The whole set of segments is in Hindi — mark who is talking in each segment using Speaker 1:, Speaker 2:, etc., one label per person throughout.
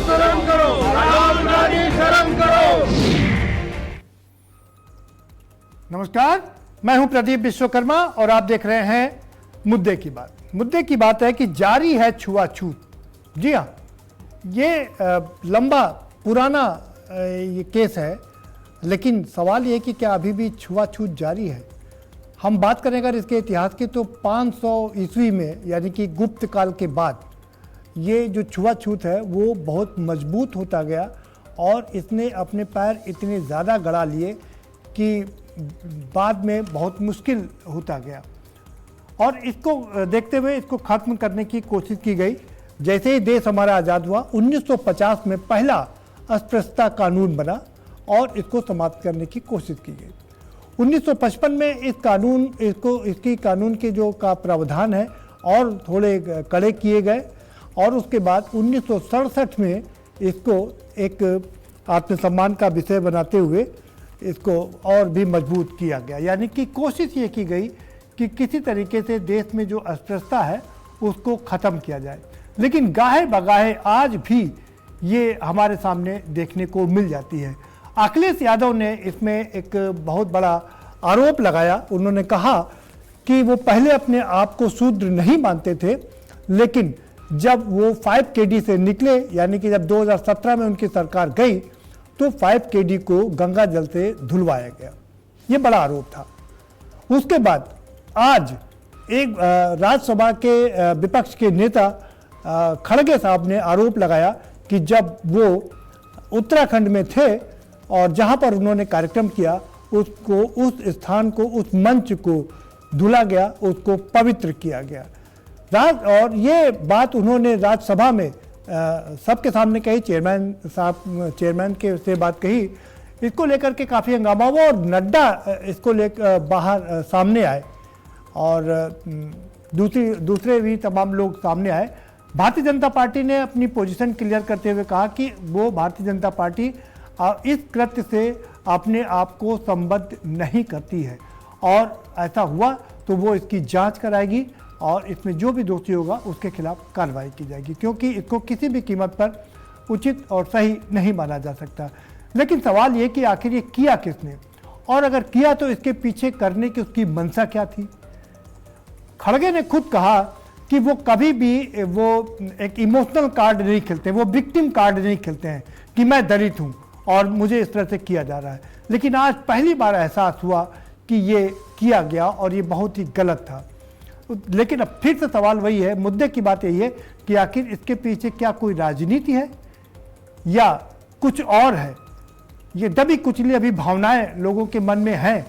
Speaker 1: शर्म करो, राहुल गांधी शर्म करो।
Speaker 2: नमस्कार, मैं हूं प्रदीप विश्वकर्मा और आप देख रहे हैं मुद्दे की बात। मुद्दे की बात है कि जारी है छुआछूत। जी हाँ, ये लंबा पुराना ये केस है, लेकिन सवाल ये कि क्या अभी भी छुआछूत जारी है। हम बात करें अगर इसके इतिहास की तो 500 ईस्वी में यानी कि गुप्त काल के बाद ये जो छुआछूत है वो बहुत मजबूत होता गया और इसने अपने पैर इतने ज़्यादा गड़ा लिए कि बाद में बहुत मुश्किल होता गया और इसको देखते हुए इसको ख़त्म करने की कोशिश की गई। जैसे ही देश हमारा आज़ाद हुआ 1950 में पहला अस्पृश्यता कानून बना और इसको समाप्त करने की कोशिश की गई। 1955 में इसकी कानून के जो का प्रावधान है और थोड़े कड़े किए गए और उसके बाद 1967 में इसको एक आत्मसम्मान का विषय बनाते हुए इसको और भी मजबूत किया गया। यानी कि कोशिश ये की गई कि किसी तरीके से देश में जो अस्पृश्यता है उसको ख़त्म किया जाए, लेकिन गाहे बगाहे आज भी ये हमारे सामने देखने को मिल जाती है। अखिलेश यादव ने इसमें एक बहुत बड़ा आरोप लगाया। उन्होंने कहा कि वो पहले अपने आप को शूद्र नहीं मानते थे, लेकिन जब वो 5 KD से निकले, यानी कि जब 2017 में उनकी सरकार गई तो 5 KD को गंगा जल से धुलवाया गया। ये बड़ा आरोप था। उसके बाद आज एक राज्यसभा के विपक्ष के नेता खड़गे साहब ने आरोप लगाया कि जब वो उत्तराखंड में थे और जहां पर उन्होंने कार्यक्रम किया उसको, उस स्थान को, उस मंच को धुला गया, उसको पवित्र किया गया। और ये बात उन्होंने राज्यसभा में सबके सामने कही, चेयरमैन के से बात कही। इसको लेकर के काफ़ी हंगामा हुआ और नड्डा इसको लेकर बाहर सामने आए और दूसरे भी तमाम लोग सामने आए। भारतीय जनता पार्टी ने अपनी पोजीशन क्लियर करते हुए कहा कि वो भारतीय जनता पार्टी इस कृत्य से अपने आप को संबद्ध नहीं करती है और ऐसा हुआ तो वो इसकी जांच कराएगी और इसमें जो भी दोषी होगा उसके खिलाफ कार्रवाई की जाएगी, क्योंकि इसको किसी भी कीमत पर उचित और सही नहीं माना जा सकता। लेकिन सवाल ये कि आखिर ये किया किसने, और अगर किया तो इसके पीछे करने की उसकी मंशा क्या थी। खड़गे ने खुद कहा कि वो कभी भी वो एक इमोशनल कार्ड नहीं खेलते, वो विक्टिम कार्ड नहीं खेलते हैं कि मैं दलित हूँ और मुझे इस तरह से किया जा रहा है। लेकिन आज पहली बार एहसास हुआ कि ये किया गया और ये बहुत ही गलत था। लेकिन अब फिर से सवाल वही है, मुद्दे की बात यही है कि आखिर इसके पीछे क्या कोई राजनीति है या कुछ और है। ये दबी कुचली अभी भावनाएं लोगों के मन में हैं,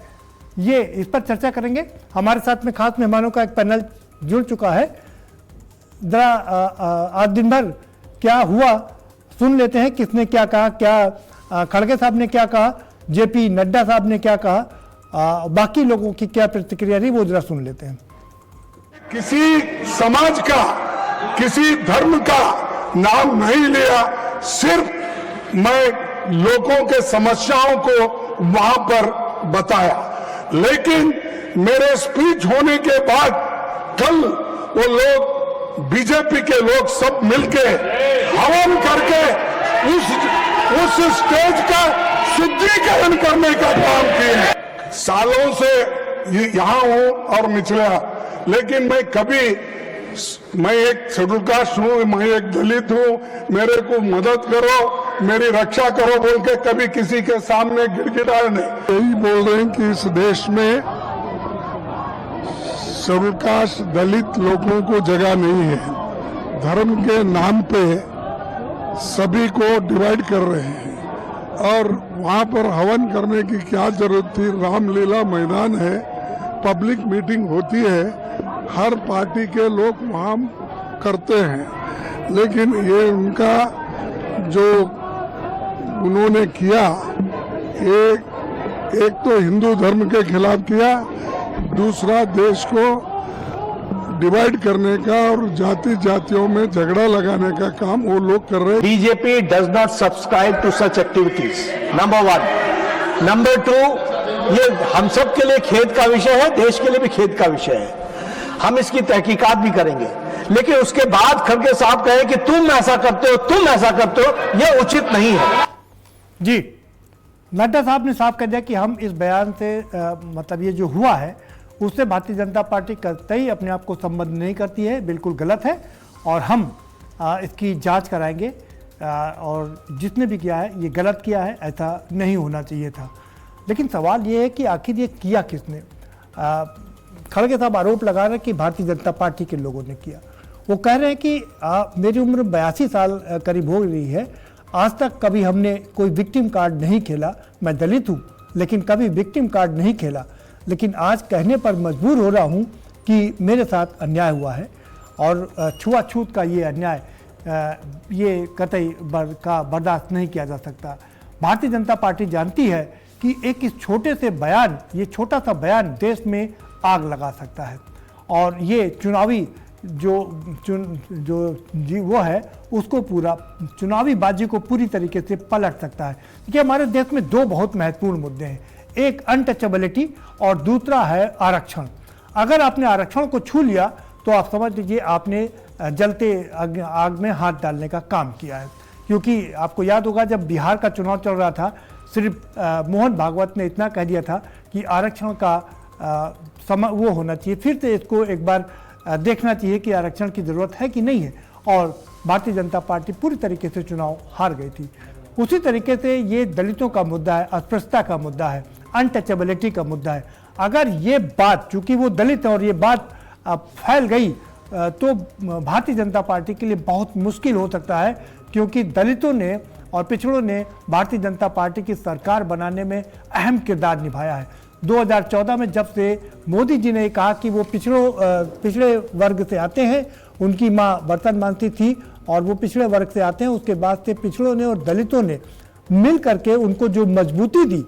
Speaker 2: ये इस पर चर्चा करेंगे। हमारे साथ में खास मेहमानों का एक पैनल जुड़ चुका है। जरा आज दिन भर क्या हुआ सुन लेते हैं, किसने क्या कहा, क्या खड़गे साहब ने क्या कहा, JP नड्डा साहब ने क्या कहा, बाकी लोगों की क्या प्रतिक्रिया रही वो जरा सुन लेते हैं।
Speaker 3: किसी समाज का, किसी धर्म का नाम नहीं लिया, सिर्फ मैं लोगों के समस्याओं को वहां पर बताया। लेकिन मेरे स्पीच होने के बाद कल वो लोग, बीजेपी के लोग सब मिलके हवन करके उस स्टेज का शुद्धिकरण करने का काम किए। सालों से यहाँ हूं और मिचला, लेकिन मैं एक शेड्यूल कास्ट हूँ, मैं एक दलित हूँ, मेरे को मदद करो, मेरी रक्षा करो बोल के कभी किसी के सामने गिड़गिड़ाया नहीं। यही बोल रहे हैं कि इस देश में शेड्यूल कास्ट दलित लोगों को जगह नहीं है। धर्म के नाम पे सभी को डिवाइड कर रहे हैं और वहाँ पर हवन करने की क्या जरूरत थी। रामलीला मैदान है, पब्लिक मीटिंग होती है, हर पार्टी के लोग वहाँ करते हैं, लेकिन ये उनका जो उन्होंने किया, एक तो हिंदू धर्म के खिलाफ किया, दूसरा देश को डिवाइड करने का और जाति जातियों में झगड़ा लगाने का काम वो लोग कर रहे हैं।
Speaker 4: BJP does not subscribe to such activities, number 1। Number 2, ये हम सब के लिए खेद का विषय है, देश के लिए भी खेद का विषय है। हम इसकी तहकीकात भी करेंगे, लेकिन उसके बाद खड़गे साहब कहे कि तुम ऐसा करते हो, तुम ऐसा करते हो, यह उचित नहीं है।
Speaker 2: जी, नड्डा साहब ने साफ कर दिया कि हम इस बयान से मतलब ये जो हुआ है उससे भारतीय जनता पार्टी कतई अपने आप को संबद्ध नहीं करती है, बिल्कुल गलत है और हम इसकी जांच कराएंगे और जिसने भी किया है ये गलत किया है, ऐसा नहीं होना चाहिए था। लेकिन सवाल ये है कि आखिर ये किया किसने? खड़गे साहब आरोप लगा रहे हैं कि भारतीय जनता पार्टी के लोगों ने किया। वो कह रहे हैं कि मेरी उम्र 82 साल करीब हो रही है, आज तक कभी हमने कोई विक्टिम कार्ड नहीं खेला। मैं दलित हूँ लेकिन कभी विक्टिम कार्ड नहीं खेला, लेकिन आज कहने पर मजबूर हो रहा हूँ कि मेरे साथ अन्याय हुआ है और छुआछूत का ये अन्याय ये कतई बर्दाश्त नहीं किया जा सकता। भारतीय जनता पार्टी जानती है कि एक इस छोटे से बयान, ये छोटा सा बयान देश में आग लगा सकता है और ये चुनावी जो वो है उसको पूरा चुनावी बाजी को पूरी तरीके से पलट सकता है। देखिए हमारे देश में दो बहुत महत्वपूर्ण मुद्दे हैं, एक अनटचेबिलिटी और दूसरा है आरक्षण। अगर आपने आरक्षण को छू लिया तो आप समझ लीजिए आपने जलते आग में हाथ डालने का काम किया है। क्योंकि आपको याद होगा जब बिहार का चुनाव चल रहा था, सिर्फ मोहन भागवत ने इतना कह दिया था कि आरक्षण का वो होना चाहिए, फिर से इसको एक बार देखना चाहिए कि आरक्षण की ज़रूरत है कि नहीं है, और भारतीय जनता पार्टी पूरी तरीके से चुनाव हार गई थी। उसी तरीके से ये दलितों का मुद्दा है, अस्पृश्यता का मुद्दा है, अनटचेबिलिटी का मुद्दा है। अगर ये बात, चूंकि वो दलित है और ये बात फैल गई तो भारतीय जनता पार्टी के लिए बहुत मुश्किल हो सकता है, क्योंकि दलितों ने और पिछड़ों ने भारतीय जनता पार्टी की सरकार बनाने में अहम किरदार निभाया है। 2014 में जब से मोदी जी ने कहा कि वो पिछड़े वर्ग से आते हैं, उनकी माँ बर्तन मांगती थी और वो पिछड़े वर्ग से आते हैं, उसके बाद से पिछड़ों ने और दलितों ने मिल करके उनको जो मजबूती दी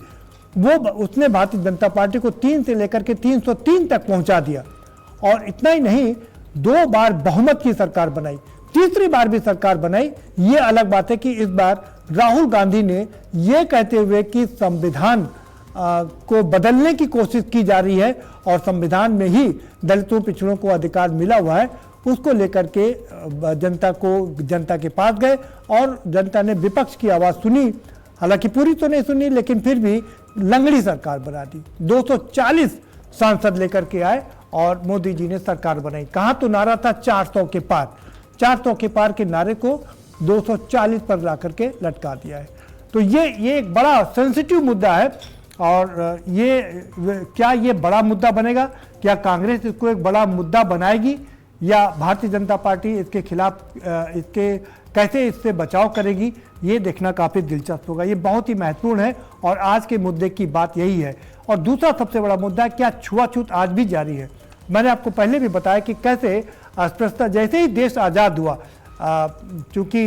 Speaker 2: वो उसने भारतीय जनता पार्टी को 3 से लेकर के 303 तक पहुंचा दिया। और इतना ही नहीं, 2 बार बहुमत की सरकार बनाई, तीसरी बार भी सरकार बनाई। ये अलग बात है कि इस बार राहुल गांधी ने ये कहते हुए कि संविधान को बदलने की कोशिश की जा रही है और संविधान में ही दलितों पिछड़ों को अधिकार मिला हुआ है, उसको लेकर के जनता के पास गए और जनता ने विपक्ष की आवाज़ सुनी। हालांकि पूरी तो नहीं सुनी, लेकिन फिर भी लंगड़ी सरकार बना दी। 240 सांसद लेकर के आए और मोदी जी ने सरकार बनाई। कहाँ तो नारा था 400 के पार, 400 के पार के नारे को 240 पर ला करके लटका दिया है। तो ये एक बड़ा सेंसिटिव मुद्दा है और क्या ये बड़ा मुद्दा बनेगा? क्या कांग्रेस इसको एक बड़ा मुद्दा बनाएगी या भारतीय जनता पार्टी इसके खिलाफ कैसे इससे बचाव करेगी? ये देखना काफ़ी दिलचस्प होगा। ये बहुत ही महत्वपूर्ण है और आज के मुद्दे की बात यही है। और दूसरा सबसे बड़ा मुद्दा है, क्या छुआछूत आज भी जारी है? मैंने आपको पहले भी बताया कि कैसे अस्पृश्यता, जैसे ही देश आज़ाद हुआ, चूँकि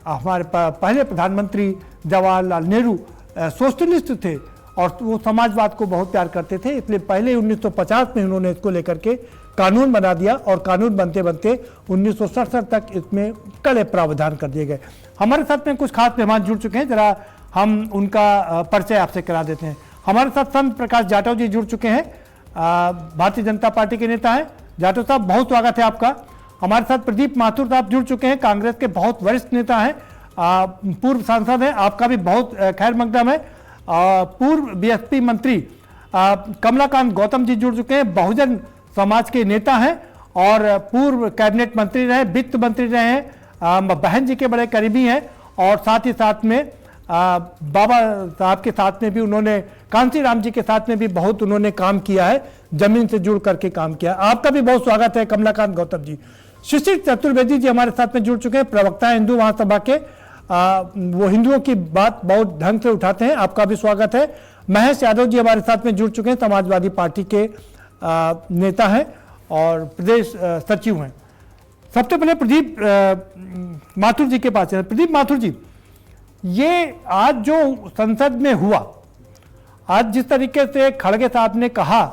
Speaker 2: हमारे पहले प्रधानमंत्री जवाहरलाल नेहरू सोशलिस्ट थे और वो समाजवाद को बहुत प्यार करते थे, इसलिए पहले 1950 में उन्होंने इसको लेकर के कानून बना दिया और कानून बनते बनते 1967 तक इसमें कड़े प्रावधान कर दिए गए। हमारे साथ में कुछ खास मेहमान जुड़ चुके हैं, जरा हम उनका परिचय आपसे करा देते हैं। हमारे साथ संत प्रकाश जाटव जी जुड़ चुके हैं, भारतीय जनता पार्टी के नेता हैं। जाटव साहब, बहुत स्वागत है आपका। हमारे साथ प्रदीप माथुर साहब जुड़ चुके हैं, कांग्रेस के बहुत वरिष्ठ नेता हैं, पूर्व सांसद हैं, आपका भी बहुत खैर मकदम है। पूर्व बीएसपी मंत्री कमलाकांत गौतम जी जुड़ चुके हैं, बहुजन समाज के नेता हैं और पूर्व कैबिनेट मंत्री रहे, वित्त मंत्री रहे हैं, बहन जी के बड़े करीबी हैं और साथ ही साथ में बाबा साहब के साथ में भी उन्होंने, कांसी राम जी के साथ में भी बहुत उन्होंने काम किया है, जमीन से जुड़ करके काम किया। आपका भी बहुत स्वागत है कमलाकांत गौतम जी। शिशिर चतुर्वेदी जी हमारे साथ में जुड़ चुके हैं, प्रवक्ता हिंदू महासभा के, वो हिंदुओं की बात बहुत ढंग से उठाते हैं, आपका भी स्वागत है। महेश यादव जी हमारे साथ में जुड़ चुके हैं, समाजवादी पार्टी के नेता हैं और प्रदेश सचिव हैं। सबसे पहले प्रदीप माथुर जी के पास है। प्रदीप माथुर जी, ये आज जो संसद में हुआ, आज जिस तरीके से खड़गे साहब ने कहा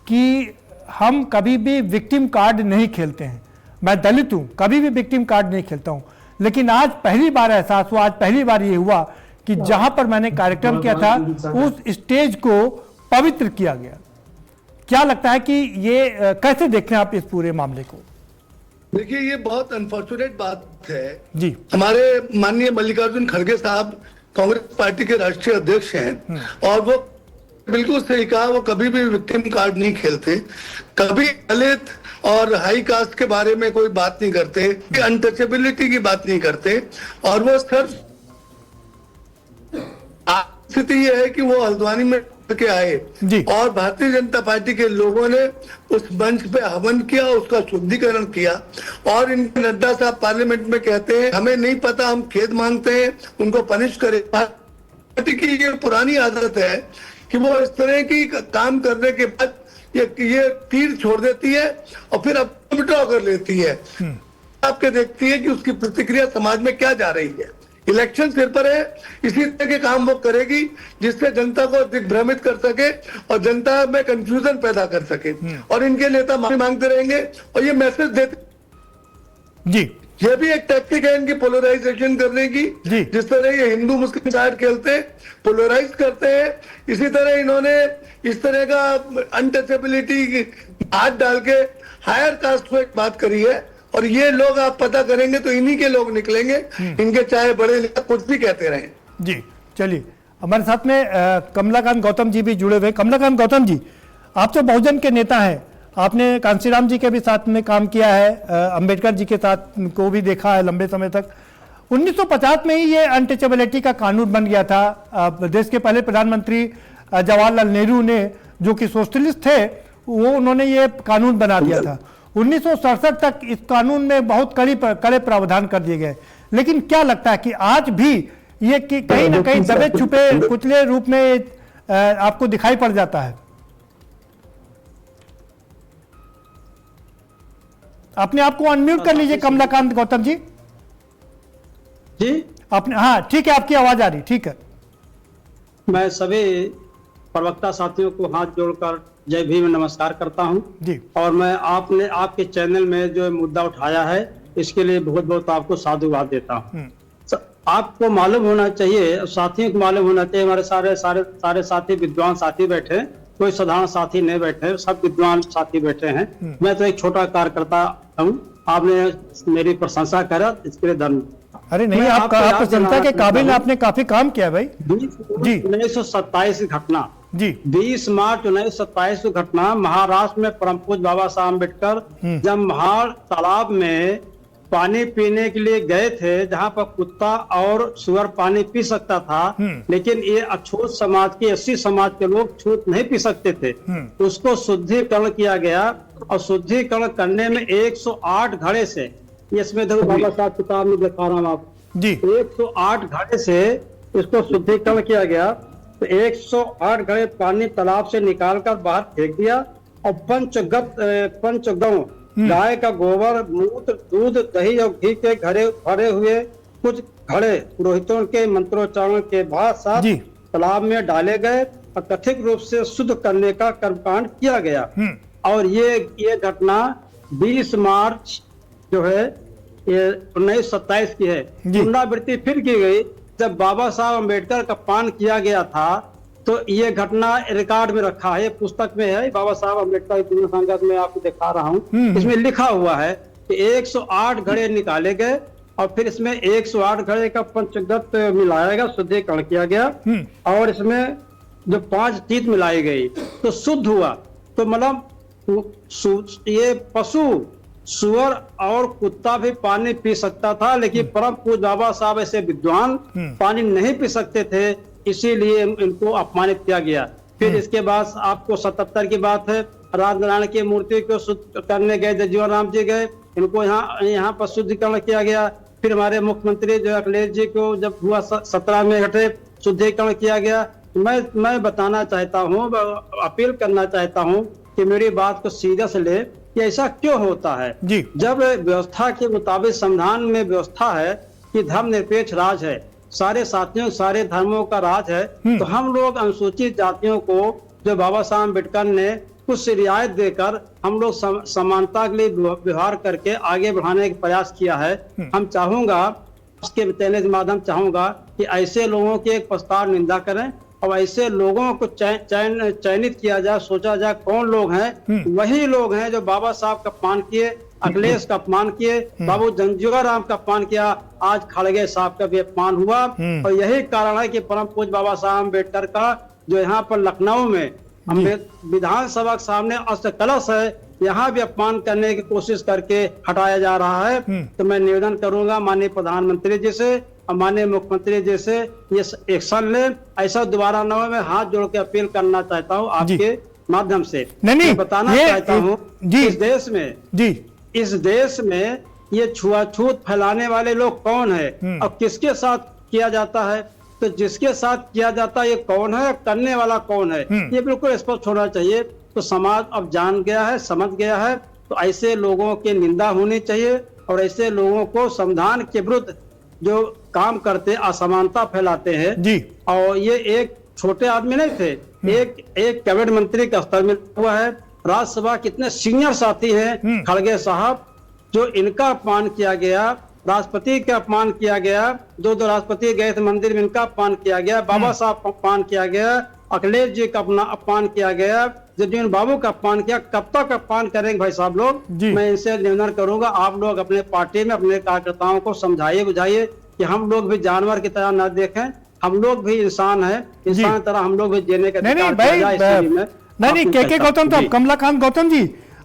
Speaker 2: कि हम कभी भी विक्टिम कार्ड नहीं खेलते हैं, मैं दलित हूं, कभी भी विक्टिम कार्ड नहीं खेलता हूं, लेकिन आज पहली बार एहसास हुआ, आज पहली बार ये हुआ कि जहां पर मैंने कार्यक्रम किया था उस स्टेज को पवित्र किया गया। क्या लगता है कि ये कैसे देखते हैं आप इस पूरे मामले को?
Speaker 5: देखिए, ये बहुत अनफॉर्चुनेट बात है
Speaker 2: जी।
Speaker 5: हमारे माननीय मल्लिकार्जुन खड़गे साहब कांग्रेस पार्टी के राष्ट्रीय अध्यक्ष हैं और वो बिल्कुल सही कहा, वो कभी भी विक्टिम कार्ड नहीं खेलते, कभी दलित और हाई कास्ट के बारे में कोई बात नहीं करते, अनटचेबिलिटी की बात नहीं करते। और वो सिर्फ स्थिति ये है कि वो हल्द्वानी में के आए और भारतीय जनता पार्टी के लोगों ने उस मंच पे हवन किया, उसका शुद्धिकरण किया। और इनके नड्डा साहब पार्लियामेंट में कहते हैं हमें नहीं पता, हम खेद मांगते हैं, उनको पनिश करें। पार्टी की ये पुरानी आदत है कि वो इस तरह की काम करने के बाद ये तीर छोड़ देती है और फिर अब विड्रॉ कर लेती है। आपके देखती है कि उसकी प्रतिक्रिया समाज में क्या जा रही है। इलेक्शन सिर पर है, इसी तरह के काम वो करेगी जिससे जनता को दिग्भ्रमित कर सके और जनता में कंफ्यूजन पैदा कर सके। और इनके नेता माफी मांगते रहेंगे और ये मैसेज देते
Speaker 2: जी।
Speaker 5: ये भी एक टैक्टिक है इनकी पोलराइजेशन करने की। जिस तरह ये हिंदू मुस्लिम साइड खेलते हैं, पोलराइज करते हैं, इसी तरह इन्होंने इस तरह का अनटचेबिलिटी हाथ डाल के हायर कास्ट को एक बात करी है। और ये लोग आप पता करेंगे तो इन्हीं के लोग निकलेंगे, इनके चाहे बड़े कुछ भी कहते रहें।
Speaker 2: जी चलिए, हमारे साथ में कमलाकांत गौतम जी भी जुड़े हुए। कमलाकांत गौतम जी, आप तो बहुजन के नेता हैं, आपने कांशीराम जी के भी साथ में काम किया है, अंबेडकर जी के साथ को भी देखा है लंबे समय तक। 1950 में ही ये अनटचेबिलिटी का कानून बन गया था। देश के पहले प्रधानमंत्री जवाहरलाल नेहरू ने, जो कि सोशलिस्ट थे, वो उन्होंने ये कानून बना दिया था। 1967 तक इस कानून में बहुत कड़े प्रावधान कर दिए गए। लेकिन क्या लगता है कि आज भी ये कि कहीं ना कहीं दबे छुपे कुचले रूप में आपको दिखाई पड़ जाता है? अपने आप को अनम्यूट कर लीजिए कमलाकांत गौतम जी।
Speaker 6: जी
Speaker 2: अपने, हाँ ठीक है, आपकी आवाज आ रही, ठीक है।
Speaker 6: मैं सभी प्रवक्ता साथियों को हाथ जोड़कर जय भीम नमस्कार करता हूं
Speaker 2: जी।
Speaker 6: और मैं आपने आपके चैनल में जो मुद्दा उठाया है इसके लिए बहुत बहुत आपको साधुवाद देता हूं। आपको मालूम होना चाहिए, साथियों को मालूम होना चाहिए, हमारे सारे साथी विद्वान साथी बैठे, कोई साधारण साथी नहीं बैठे, सब विद्वान साथी बैठे हैं। मैं तो एक छोटा कार्यकर्ता हूँ। आपने मेरी प्रशंसा करा, इसके लिए धन्यवाद।
Speaker 2: अरे नहीं, आप प्रशंसा के काबिल, आपने काफी काम किया भाई जी।
Speaker 6: 1927 की घटना
Speaker 2: जी,
Speaker 6: 20 मार्च 1927 की घटना, महाराष्ट्र में परम पूज्य बाबा साहब अम्बेडकर जब महाड़ तालाब में पानी पीने के लिए गए थे, जहां पर कुत्ता और सुअर पानी पी सकता था, लेकिन ये अछूत समाज के 80 समाज के लोग छूत नहीं पी सकते थे। उसको शुद्धिकरण किया गया और शुद्धिकरण करने में 108 घड़े से, इसमें देखो बाबा साहब किताब में दिखा रहा हूँ आप जी, 108 घड़े से इसको शुद्धिकरण किया गया। तो 108 घड़े पानी तालाब से निकालकर बाहर फेंक दिया और पंचगौ गाय का गोबर, मूत्र, दूध, दही और घी के घड़े भरे हुए कुछ घड़े पुरोहितों के मंत्रोच्चारण के बाद साथ तालाब में डाले गए और कथित रूप से शुद्ध करने का कर्मकांड किया गया। और ये घटना 20 मार्च जो है ये 1927 की है। पुनरावृत्ति फिर की गई जब बाबा साहब अम्बेडकर का पान किया गया था। तो ये घटना रिकॉर्ड में रखा है, पुस्तक में है, बाबा साहब अम्बेडकर की पूर्ण संगत में आपको दिखा रहा हूँ। इसमें लिखा हुआ है कि 108 घड़े निकाले गए और फिर इसमें 108 घड़े का पंचगत मिलाया गया, शुद्धिकरण किया गया और इसमें जो 5 चीज मिलाई गई तो शुद्ध हुआ। तो मतलब ये पशु, सुअर और कुत्ता भी पानी पी सकता था, लेकिन परम पूज्य बाबा साहब ऐसे विद्वान पानी नहीं पी सकते थे, इसीलिए इनको अपमानित किया गया। फिर इसके बाद आपको 77 की बात है, राजनारायण की मूर्ति को शुद्ध करने गए, जगजीवन राम जी गए, इनको यहाँ पर शुद्धिकरण किया गया। फिर हमारे मुख्यमंत्री जो अखिलेश जी को जब हुआ 17 में घटे, शुद्धिकरण किया गया। मैं बताना चाहता हूँ, अपील करना चाहता हूँ कि मेरी बात को सीरियस ले कि ऐसा क्यों होता है जी? जब व्यवस्था के मुताबिक संविधान में व्यवस्था है कि धर्मनिरपेक्ष राज है, सारे साथियों सारे धर्मों का राज है, तो हम लोग अनुसूचित जातियों को जो बाबा साहब अम्बेडकर ने कुछ रियायत देकर हम लोग समानता के लिए व्यवहार करके आगे बढ़ाने का प्रयास किया है। हम चाहूंगा उसके चैनल के माध्यम चाहूंगा कि ऐसे लोगों की एक प्रस्ताव निंदा करें और ऐसे लोगों को चयनित किया जाए, सोचा जाए कौन लोग हैं। वही लोग हैं जो बाबा साहब का पान किए अखिलेश का अपमान किए, बाबू जगजीवन राम का अपमान किया, आज खड़गे साहब का भी अपमान हुआ। और यही कारण है कि परम पूज्य बाबा साहब अम्बेडकर का जो यहाँ पर लखनऊ में विधानसभा के सामने अष्ट कलश है, यहाँ भी अपमान करने की कोशिश करके हटाया जा रहा है। तो मैं निवेदन करूंगा माननीय प्रधानमंत्री जी से और माननीय मुख्यमंत्री जी से ये एक्शन ले, ऐसा दोबारा न हो। मैं हाथ जोड़ के अपील करना चाहता हूँ आपके माध्यम से।
Speaker 2: नहीं
Speaker 6: बताना चाहता हूँ इस देश में ये छुआछूत फैलाने वाले लोग कौन है और किसके साथ किया जाता है। तो जिसके साथ किया जाता है ये कौन है, करने वाला कौन है, ये बिल्कुल स्पष्ट होना चाहिए। तो समाज अब जान गया है, समझ गया है। तो ऐसे लोगों की निंदा होनी चाहिए और ऐसे लोगों को संविधान के विरुद्ध जो काम करते, असमानता फैलाते हैं जी। और ये एक छोटे आदमी नहीं थे, एक कैबिनेट मंत्री का स्तर में हुआ है, राज्यसभा कितने सीनियर साथी हैं खड़गे साहब, जो इनका अपमान किया गया, राष्ट्रपति का अपमान किया गया, दो राष्ट्रपति गए थे मंदिर में, इनका अपमान किया गया, बाबा साहब का अपमान किया गया, अखिलेश जी का अपना अपमान किया गया, जगजीवन बाबू का अपमान किया। कब तक अपमान करेंगे भाई साहब लोग। मैं इनसे निवेदन करूंगा, आप लोग अपने पार्टी में अपने कार्यकर्ताओं को समझाइए बुझाइए कि हम लोग भी जानवर की तरह न देखें, हम लोग भी इंसान है, इंसान तरह हम लोग भी जीने का
Speaker 2: नहीं के गौतम तो कमलाकांत गौतम जी,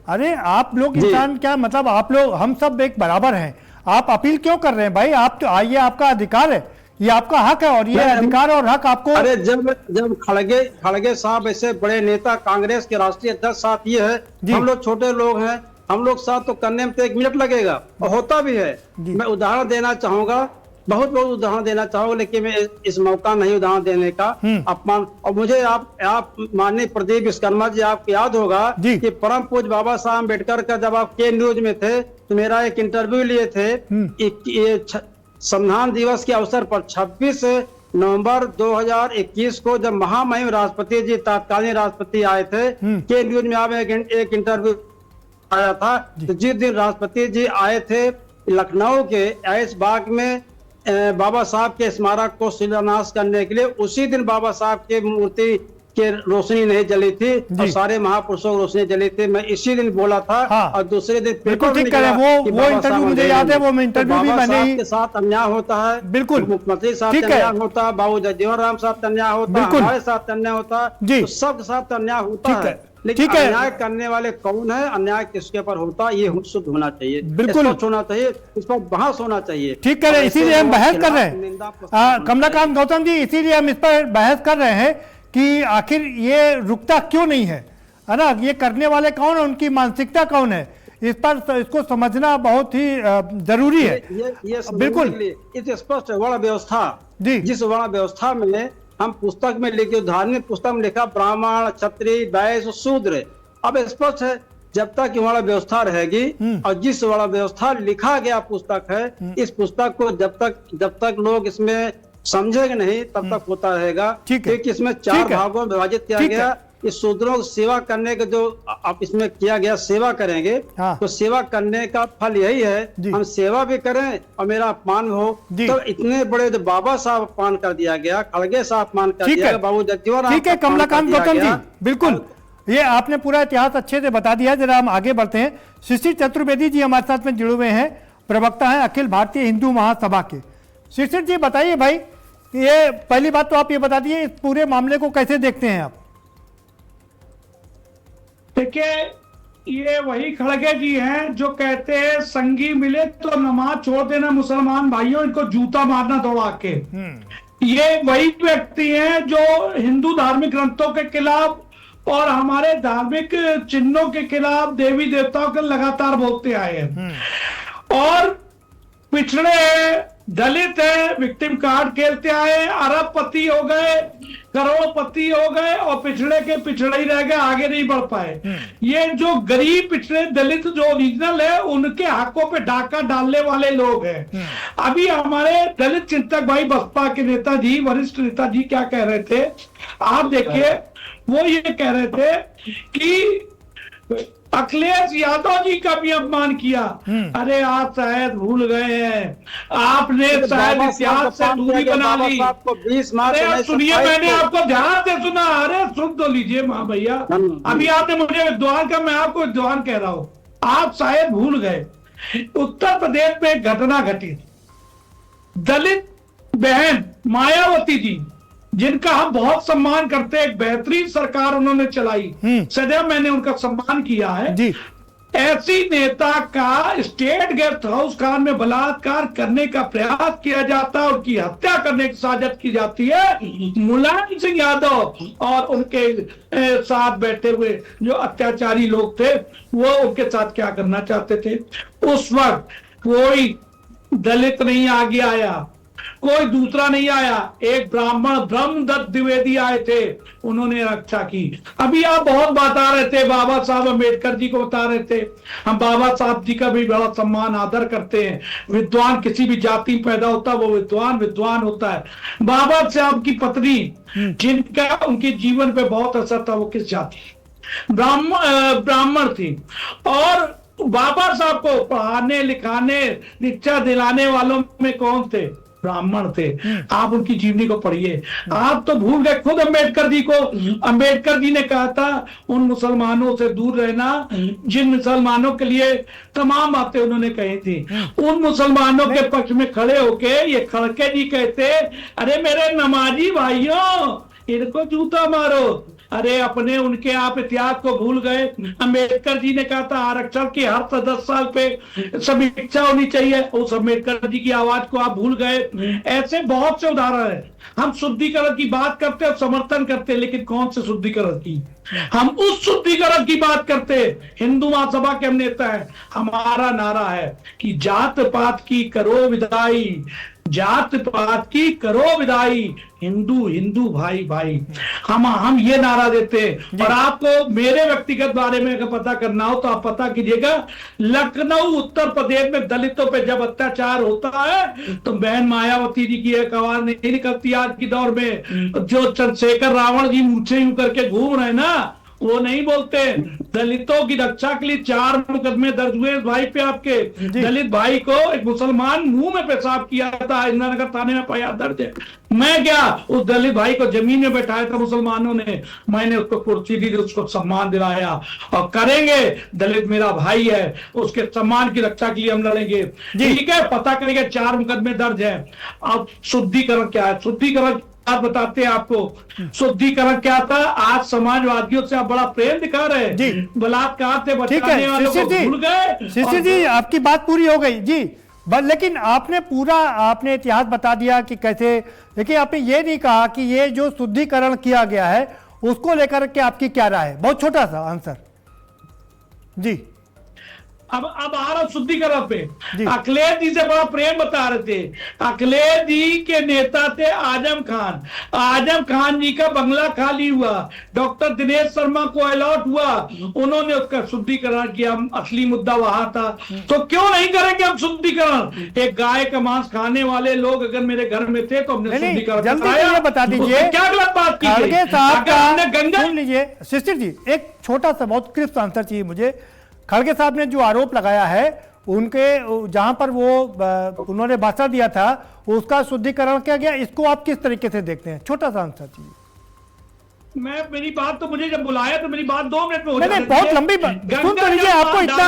Speaker 2: अरे आप लोग इंसान क्या मतलब, आप लोग हम सब एक बराबर हैं, आप अपील क्यों कर रहे हैं भाई। आप तो आइए, आपका अधिकार है, ये आपका हक है और ये अधिकार और हक आपको।
Speaker 6: अरे जब खड़गे साहब ऐसे बड़े नेता, कांग्रेस के राष्ट्रीय अध्यक्ष साथ ये है, हम लोग छोटे लोग हैं, हम लोग साथ तो करने में तो 1 मिनट लगेगा और होता भी है। मैं उदाहरण देना चाहूंगा, बहुत उदाहरण देना चाहूंगा, लेकिन मैं इस मौका नहीं उदाहरण देने का अपमान। और मुझे आप माननीय प्रदीप विश्वकर्मा जी, आपको याद होगा कि परम पूज्य बाबा साहब अम्बेडकर का जब आप के न्यूज में थे तो मेरा एक इंटरव्यू लिए थे संविधान दिवस के अवसर पर 26 नवंबर 2021 को, जब महामहिम राष्ट्रपति जी तत्कालीन राष्ट्रपति आए थे, के न्यूज में आप एक इंटरव्यू आया था। तो जिस दिन राष्ट्रपति जी आए थे लखनऊ के ऐश बाग में बाबा साहब के स्मारक को शिलान्यास करने के लिए, उसी दिन बाबा साहब के मूर्ति के रोशनी नहीं जली थी और सारे महापुरुषों की रोशनी जली थी। मैं इसी दिन बोला था। और दूसरे दिन
Speaker 2: बिल्कुल ठीक है, वो इंटरव्यू मुझे याद है, वो इंटरव्यू भी मैंने ही
Speaker 6: के साथ अन्याय होता है,
Speaker 2: बिल्कुल
Speaker 6: मुख्यमंत्री साथ अन्याय होता है, बाबू जगजीवन राम साहब अन्याय होता है, हमारे साथ अन्याय होता है, सबके साथ अन्याय होता है। लेकिन अन्याय करने वाले कौन है, अन्याय किसके पर होता है, ये शुद्ध होना चाहिए, बिल्कुल होना चाहिए, इस पर बहस होना चाहिए।
Speaker 2: ठीक है, इसीलिए हम बहस कर रहे हैं कमलाकांत गौतम जी, इसीलिए हम इस पर बहस कर रहे हैं कि आखिर ये रुकता क्यों नहीं है ना, ये करने वाले कौन है, उनकी मानसिकता कौन है, इस पर इसको समझना बहुत ही जरूरी है।
Speaker 6: ये
Speaker 2: बिल्कुल
Speaker 6: स्पष्ट वर्ण व्यवस्था, जिस वर्ण व्यवस्था में हम पुस्तक में लिखे, धार्मिक पुस्तक में लिखा ब्राह्मण, क्षत्रिय, वैश्य, शूद्र, अब स्पष्ट है जब तक वर्ण व्यवस्था रहेगी और जिस वर्ण व्यवस्था लिखा गया पुस्तक है, इस पुस्तक को जब तक लोग इसमें समझेंगे नहीं तब तक होता रहेगा। क्योंकि इसमें 4 भागों में विभाजित किया गया। इस शूद्रों को सेवा करने के जो आप इसमें किया गया, सेवा करेंगे तो सेवा करने का फल यही है, हम सेवा भी करें और मेरा अपमान हो। तो इतने बड़े जो बाबा साहब अपमान कर दिया गया, खड़गे साहब अपमान कर दिया गया, बाबू जगजीवन राम,
Speaker 2: ठीक है कमलाकांत गौतम जी, बिल्कुल ये आपने पूरा इतिहास अच्छे से बता दिया। जरा हम आगे बढ़ते हैं। शिशिर चतुर्वेदी जी हमारे साथ में जुड़े हुए हैं, प्रवक्ता हैं अखिल भारतीय हिंदू महासभा के। शिशिर जी बताइए भाई, ये पहली बात तो आप ये बता दिए, इस पूरे मामले को कैसे देखते हैं आप?
Speaker 7: देखिए, ये वही खड़गे जी हैं जो कहते हैं संगी मिले तो नमाज छोड़ देना मुसलमान भाइयों, इनको जूता मारना दौड़ा के। ये वही व्यक्ति हैं जो हिंदू धार्मिक ग्रंथों के खिलाफ और हमारे धार्मिक चिन्हों के खिलाफ, देवी देवताओं के लगातार बोलते आए हैं। और पिछड़े दलित है, विक्टिम कार्ड खेलते आए, अरबपति हो गए, करोड़पति हो गए और पिछड़े के पिछड़े ही रह गए, आगे नहीं बढ़ पाए। ये जो गरीब पिछड़े दलित जो ओरिजिनल है, उनके हकों पे डाका डालने वाले लोग हैं। अभी हमारे दलित चिंतक भाई बसपा के नेताजी, वरिष्ठ नेताजी क्या कह रहे थे आप देखिए, वो ये कह रहे थे कि अखिलेश यादव जी का भी अपमान किया। अरे आप शायद भूल गए हैं, आपने शायद इतिहास से दूरी बना ली। अरे सुनिए, मैंने आपको ध्यान से सुना, अरे सुन तो लीजिए माँ भैया, अभी आपने मुझे विद्वान का, मैं आपको विद्वान कह रहा हूँ। आप शायद भूल गए, उत्तर प्रदेश में एक घटना घटी, दलित बहन मायावती जी, जिनका हम बहुत सम्मान करते हैं, एक बेहतरीन सरकार उन्होंने चलाई, सदैव मैंने उनका सम्मान किया है
Speaker 2: जी।
Speaker 7: ऐसी नेता का स्टेट गेस्ट हाउस खान में बलात्कार करने का प्रयास किया जाता है, उनकी हत्या करने की साजिश की जाती है। मुलायम सिंह यादव और उनके साथ बैठे हुए जो अत्याचारी लोग थे, वो उनके साथ क्या करना चाहते थे। उस वक्त कोई दलित नहीं आगे आया, कोई दूसरा नहीं आया, एक ब्राह्मण ब्रह्मदत्त द्विवेदी आए थे, उन्होंने रक्षा की। अभी आप बहुत बता रहे थे, बाबा साहब अम्बेडकर जी को बता रहे थे, हम बाबा साहब जी का भी बड़ा सम्मान आदर करते हैं। विद्वान किसी भी जाति में पैदा होता है, वो विद्वान होता है। बाबा साहब की पत्नी जिनका उनके जीवन पे बहुत असर था, वो किस जाति, ब्राह्मण थी। और बाबा साहब को पढ़ाने लिखाने शिक्षा दिलाने वालों में कौन थे, ब्राह्मण थे। आप उनकी जीवनी को पढ़िए। आप तो भूल गए खुद अम्बेडकर जी को। अम्बेडकर जी ने कहा था उन मुसलमानों से दूर रहना जिन मुसलमानों के लिए तमाम बातें उन्होंने कही थी। उन मुसलमानों के पक्ष में खड़े होके ये खड़के जी कहते, अरे मेरे नमाजी भाइयों, इनको जूता मारो। अरे अपने उनके आप इतिहास को भूल गए। अम्बेडकर जी ने कहा था आरक्षण की हर 10 साल पे समीक्षा होनी चाहिए, उस अम्बेडकर जी की आवाज को आप भूल गए। ऐसे बहुत से उदाहरण है। हम शुद्धिकरण की बात करते हैं, समर्थन करते हैं, लेकिन कौन से शुद्धिकरण की? हम उस शुद्धिकरण की बात करते हैं। हिंदू महासभा के हम नेता है, हमारा नारा है कि जात पात की करो विदाई, जात पात की करो विदाई, हिंदू हिंदू भाई भाई। हम ये नारा देते हैं। और आपको मेरे व्यक्तिगत बारे में अगर पता करना हो तो आप पता कीजिएगा, लखनऊ उत्तर प्रदेश में दलितों पे जब अत्याचार होता है तो बहन मायावती जी की एक आवाज नहीं निकलती। आज के दौर में जो चंद्रशेखर रावण जी मूछें यूं करके घूम रहे हैं ना, वो नहीं बोलते। दलितों की रक्षा के लिए 4 मुकदमे दर्ज हुए भाई पे आपके। दलित भाई को एक मुसलमान मुंह में पेशाब किया था, इंदिरानगर थाने में पाया दर्ज है। मैं क्या, उस दलित भाई को जमीन में बैठाया था मुसलमानों ने, मैंने उसको कुर्सी दी, उसको सम्मान दिलाया। और करेंगे, दलित मेरा भाई है, उसके सम्मान की रक्षा के लिए हम लड़ेंगे। ठीक है, पता करेंगे 4 मुकदमे दर्ज है। अब शुद्धिकरण क्या है? शुद्धिकरण बताते हैं आपको। शुद्धिकरण क्या था? आज समाजवादियों से आप बड़ा प्रेम दिखा रहे हैं, बलात्कार से बचाने वालों को भूल गए।
Speaker 2: शिशिर जी, आपकी बात पूरी हो गई जी, लेकिन आपने इतिहास बता दिया कि कैसे, लेकिन आपने ये नहीं कहा कि ये जो शुद्धिकरण किया गया है उसको लेकर के आपकी क्या राय है? बहुत छोटा सा आंसर जी।
Speaker 7: अब आ रहा शुद्धिकरण पे। अखिलेश जी से बड़ा प्रेम बता रहे थे। अखिलेश जी के नेता थे आजम खान। आजम खान जी का बंगला खाली हुआ, डॉक्टर दिनेश शर्मा को अलॉट हुआ, उन्होंने उसका शुद्धिकरण किया। असली मुद्दा वहां था। तो क्यों नहीं करेंगे हम शुद्धिकरण? एक गाय का मांस खाने वाले लोग अगर मेरे घर में थे तो हमने शुद्धिकरण
Speaker 2: जल्दी बता दीजिए, क्या गलत बात की? गंगा लीजिए शिशिर जी, एक छोटा सा बहुत क्रिस्प आंसर चाहिए मुझे। खड़गे साहब ने जो आरोप लगाया है, उनके जहां पर वो उन्होंने भाषण दिया था उसका शुद्धिकरण किया गया, इसको आप किस तरीके से देखते हैं? छोटा सा आंसर चाहिए।
Speaker 7: मेरी बात तो, मुझे जब बुलाया तो मेरी बात 2 मिनट में हो जाती है।
Speaker 2: बहुत लंबी सुन तो लीजिए, आपको इतना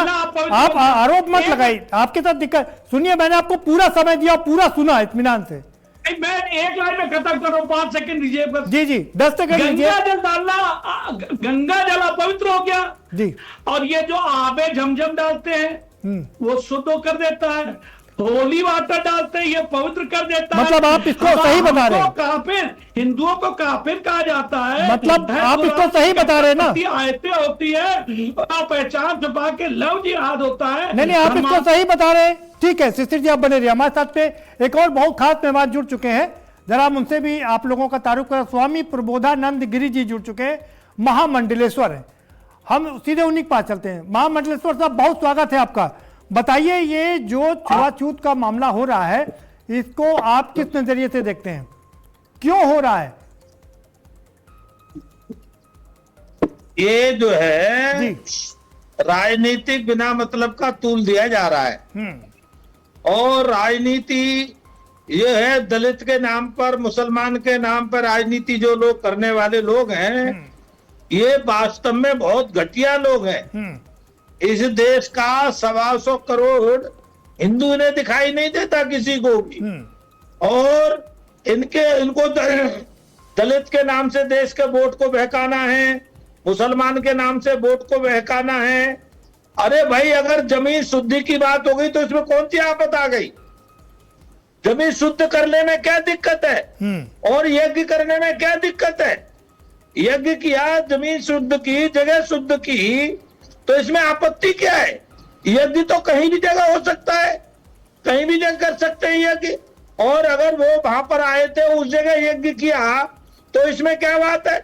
Speaker 2: आप आरोप मत लगाइए, आपके साथ दिक्कत। सुनिए, मैंने आपको पूरा समय दिया, पूरा सुना इत्मीनान से।
Speaker 7: मैं एक लाइन में खत्म कर रहा हूँ, 5 सेकंड दीजिए बस।
Speaker 2: जी 10 सेकंड दीजिए।
Speaker 7: गंगा जल डालना, गंगा जल अपवित्र हो गया
Speaker 2: जी, और
Speaker 7: ये जो आबे झमझम डालते हैं वो शुद्ध कर देता है। होली वाटर डालते हैं, ये पवित्र कर देता है।
Speaker 2: मतलब आप इसको सही बता रहे हैं?
Speaker 7: काफिर, हिंदुओं को काफिर कहा जाता है।
Speaker 2: मतलब आप इसको सही बता रहे हैं ना?
Speaker 7: आयतें होती है और पहचान छुपा के लव जिहाद होता है।
Speaker 2: नहीं, आप इसको सही बता रहे हैं। ठीक है शिशिर जी, आप बने रहिए हमारे साथ। पे एक और बहुत खास मेहमान जुड़ चुके हैं, जरा हम उनसे भी आप लोगों का तारुफ करें। स्वामी प्रबोधानंद गिरी जी जुड़ चुके हैं, महामंडलेश्वर है। हम सीधे उन्हीं के पास चलते हैं। महामंडलेश्वर साहब, बहुत स्वागत है आपका। बताइए, ये जो छुआछूत का मामला हो रहा है, इसको आप किस नजरिए से देखते हैं? क्यों हो रहा है?
Speaker 8: ये जो है राजनीतिक बिना मतलब का तूल दिया जा रहा है। और राजनीति ये है, दलित के नाम पर, मुसलमान के नाम पर राजनीति जो लोग करने वाले लोग हैं, ये वास्तव में बहुत घटिया लोग हैं। इस देश का 125 करोड़ हिंदू ने दिखाई नहीं देता किसी को भी। और इनको दलित के नाम से देश के वोट को बहकाना है, मुसलमान के नाम से वोट को बहकाना है। अरे भाई, अगर जमीन शुद्धि की बात हो गई तो इसमें कौन सी आफत आ गई? जमीन शुद्ध करने में क्या दिक्कत है? और यज्ञ करने में क्या दिक्कत है? यज्ञ किया, जमीन शुद्ध की, जगह शुद्ध की, तो इसमें आपत्ति क्या है? यज्ञ तो कहीं भी जगह हो सकता है, कहीं भी जगह कर सकते हैं यज्ञ। और अगर वो वहां पर आए थे, उस जगह यज्ञ किया, तो इसमें क्या बात है?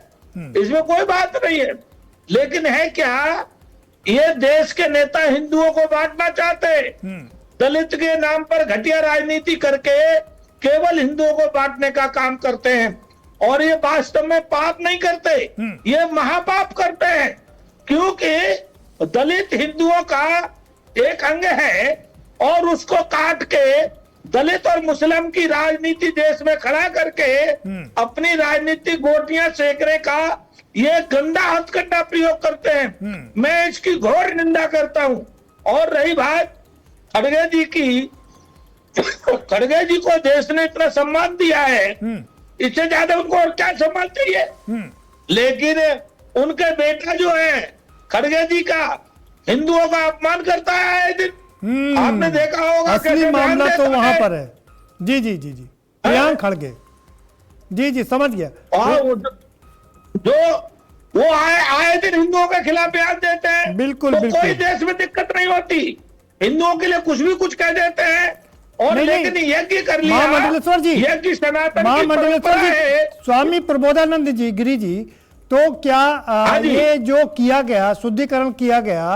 Speaker 8: इसमें कोई बात नहीं है। लेकिन है क्या, ये देश के नेता हिंदुओं को बांटना चाहते हैं। दलित के नाम पर घटिया राजनीति करके केवल हिंदुओं को बांटने का काम करते हैं। और ये वास्तव में पाप नहीं करते, ये महापाप करते हैं। क्योंकि दलित हिंदुओं का एक अंग है और उसको काट के दलित और मुस्लिम की राजनीति देश में खड़ा करके अपनी राजनीतिक गोटियां सेकने का ये गंदा हथकंडा प्रयोग करते हैं। मैं इसकी घोर निंदा करता हूं। और रही बात खड़गे जी की, खड़गे जी को देश ने इतना सम्मान दिया है, इससे ज्यादा उनको और क्या सम्मान चाहिए? लेकिन उनके बेटा जो है खड़गे जी का, हिंदुओं का अपमान करता है आए दिन। आपने देखा होगा
Speaker 2: असली मामला तो वहां पर है। जी जी जी जी, प्रियांक खड़गे, जी जी समझ गया।
Speaker 8: और जो वो आए दिन हिंदुओं के खिलाफ बयान देते हैं,
Speaker 2: बिल्कुल
Speaker 8: तो
Speaker 2: बिल्कुल,
Speaker 8: कोई देश में दिक्कत नहीं होती। हिंदुओं के लिए कुछ भी कुछ कह देते हैं। और
Speaker 2: नहीं,
Speaker 8: लेकिन यज्ञ कर लिया,
Speaker 2: महामंडलेश्वर जी,
Speaker 8: यज्ञ सनातन की
Speaker 2: महामंडलेश्वर
Speaker 8: परंपरा
Speaker 2: जी,
Speaker 8: है।
Speaker 2: स्वामी प्रबोधानंद जी, गिरी जी, तो क्या
Speaker 8: जी।
Speaker 2: ये जो किया गया, शुद्धिकरण किया गया,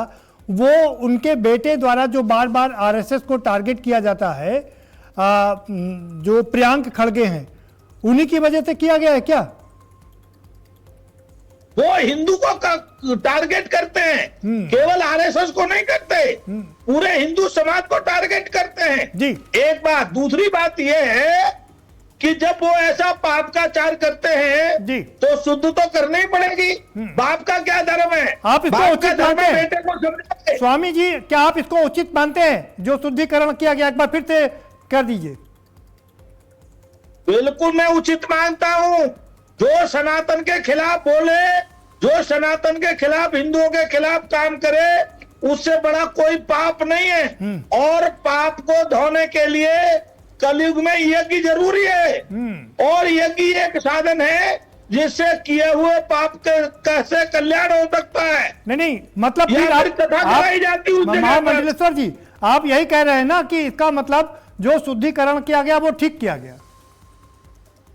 Speaker 2: वो उनके बेटे द्वारा जो बार बार आरएसएस को टारगेट किया जाता है, जो प्रियांक खड़गे हैं, उन्हीं की वजह से किया गया है क्या?
Speaker 8: वो हिंदू को टारगेट करते हैं, केवल आरएसएस को नहीं करते, पूरे हिंदू समाज को टारगेट करते हैं।
Speaker 2: जी।
Speaker 8: एक बात। दूसरी बात यह है कि जब वो ऐसा पाप का आचार करते हैं
Speaker 2: जी,
Speaker 8: तो शुद्ध तो करनी ही पड़ेगी। बाप का क्या धर्म है?
Speaker 2: आप इसको
Speaker 8: बाप
Speaker 2: उचित
Speaker 8: का धर्म
Speaker 2: मानते हैं?
Speaker 8: बेटे को समझाते।
Speaker 2: स्वामी जी, क्या आप इसको उचित मानते हैं जो शुद्धिकरण किया गया? एक बार फिर से कर दीजिए।
Speaker 8: बिल्कुल मैं उचित मानता हूं। जो सनातन के खिलाफ बोले, जो सनातन के खिलाफ, हिंदुओं के खिलाफ काम करे, उससे बड़ा कोई पाप नहीं है। और पाप को धोने के लिए कलयुग में यज्ञ जरूरी है। और यज्ञ एक साधन है जिससे किए हुए पाप के कैसे कल्याण हो सकता है।
Speaker 2: नहीं, मतलब फिर
Speaker 8: यह कथा कराई जाती उस जगह पर।
Speaker 2: मंडलेश्वर जी, आप यही कह रहे हैं ना कि इसका मतलब जो शुद्धिकरण किया गया वो ठीक किया गया?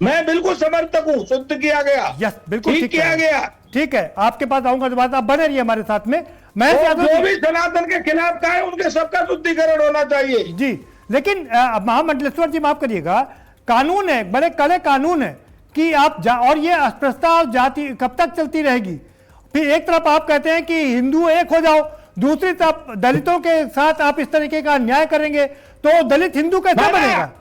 Speaker 8: मैं बिल्कुल समर्थक हूँ, शुद्ध किया गया।
Speaker 2: यस, बिल्कुल
Speaker 8: ठीक किया गया।
Speaker 2: ठीक है, आपके पास आऊंगा तो बात, आप बने रहिए हमारे साथ में। मैं
Speaker 8: जो भी सनातन के खिलाफ का है, उनके सबका शुद्धिकरण होना चाहिए।
Speaker 2: जी, लेकिन महामंडलेश्वर जी माफ करिएगा, कानून है, बड़े कड़े कानून है कि आप और ये अस्पृश्यता और जाति कब तक चलती रहेगी? फिर एक तरफ आप कहते हैं कि हिंदू एक हो जाओ, दूसरी तरफ दलितों के साथ आप इस तरीके का अन्याय करेंगे, तो दलित हिंदू कैसे बनेगा?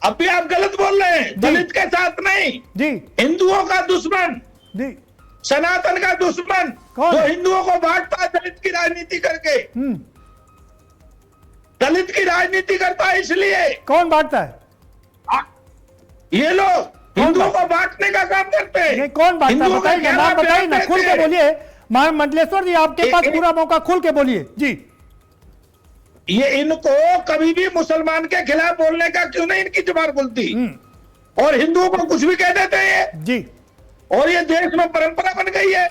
Speaker 8: अभी आप गलत बोल रहे हैं। दलित के साथ नहीं
Speaker 2: जी,
Speaker 8: हिंदुओं का दुश्मन,
Speaker 2: जी,
Speaker 8: सनातन का दुश्मन,
Speaker 2: कौन?
Speaker 8: जो हिंदुओं को बांटता है दलित की राजनीति करके। दलित की राजनीति करता है, इसलिए।
Speaker 2: कौन बांटता है?
Speaker 8: ये लोग हिंदुओं को बांटने का काम करते हैं।
Speaker 2: ये कौन बांटता है? बताइए, नाम बताइए ना, खुल के बोलिए। महामंडलेश्वर जी, आपके पास पूरा मौका, खुल के बोलिए जी।
Speaker 8: ये इनको कभी भी मुसलमान के खिलाफ बोलने का क्यों नहीं इनकी जुबान खुलती? और हिंदुओं को कुछ भी कह देते हैं
Speaker 2: जी।
Speaker 8: और ये देश में परंपरा बन गई है।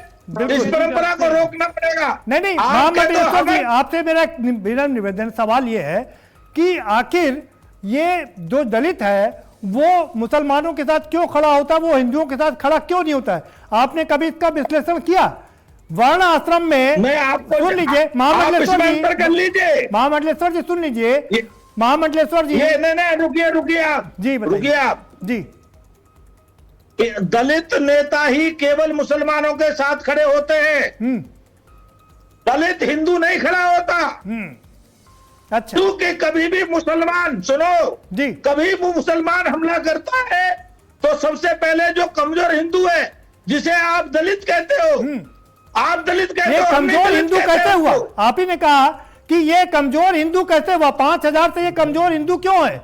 Speaker 8: इस परंपरा को रोकना पड़ेगा।
Speaker 2: नहीं, महामंडलेश्वर जी, आपसे मेरा निवेदन, सवाल ये है कि आखिर ये जो दलित है वो मुसलमानों के साथ क्यों खड़ा होता है, वो हिंदुओं के साथ खड़ा क्यों नहीं होता है? आपने कभी इसका विश्लेषण किया? वर्ण आश्रम में,
Speaker 8: मैं आपको
Speaker 2: सुन लीजिए महामंडलेश्वर जी,
Speaker 8: कर लीजिए
Speaker 2: महामंडलेश्वर जी सुन लीजिए, महामंडलेश्वर जी,
Speaker 8: नहीं, रुकिए आप
Speaker 2: जी,
Speaker 8: रुकिए आप
Speaker 2: जी।
Speaker 8: दलित नेता ही केवल मुसलमानों के साथ खड़े होते हैं। दलित हिंदू नहीं खड़ा होता।
Speaker 2: अच्छा,
Speaker 8: क्योंकि कभी भी मुसलमान, सुनो
Speaker 2: जी,
Speaker 8: कभी भी मुसलमान हमला करता है तो सबसे पहले जो कमजोर हिंदू है, जिसे आप दलित कहते हो, आप दलित कहते
Speaker 2: ये
Speaker 8: हो, हम नहीं
Speaker 2: कमजोर
Speaker 8: दलित
Speaker 2: हिंदू
Speaker 8: कहते
Speaker 2: कैसे
Speaker 8: हैं
Speaker 2: हुआ?
Speaker 8: आपको।
Speaker 2: आप ही ने कहा कि ये कमजोर हिंदू कैसे हुआ? 5,000 से ये कमजोर हिंदू क्यों है?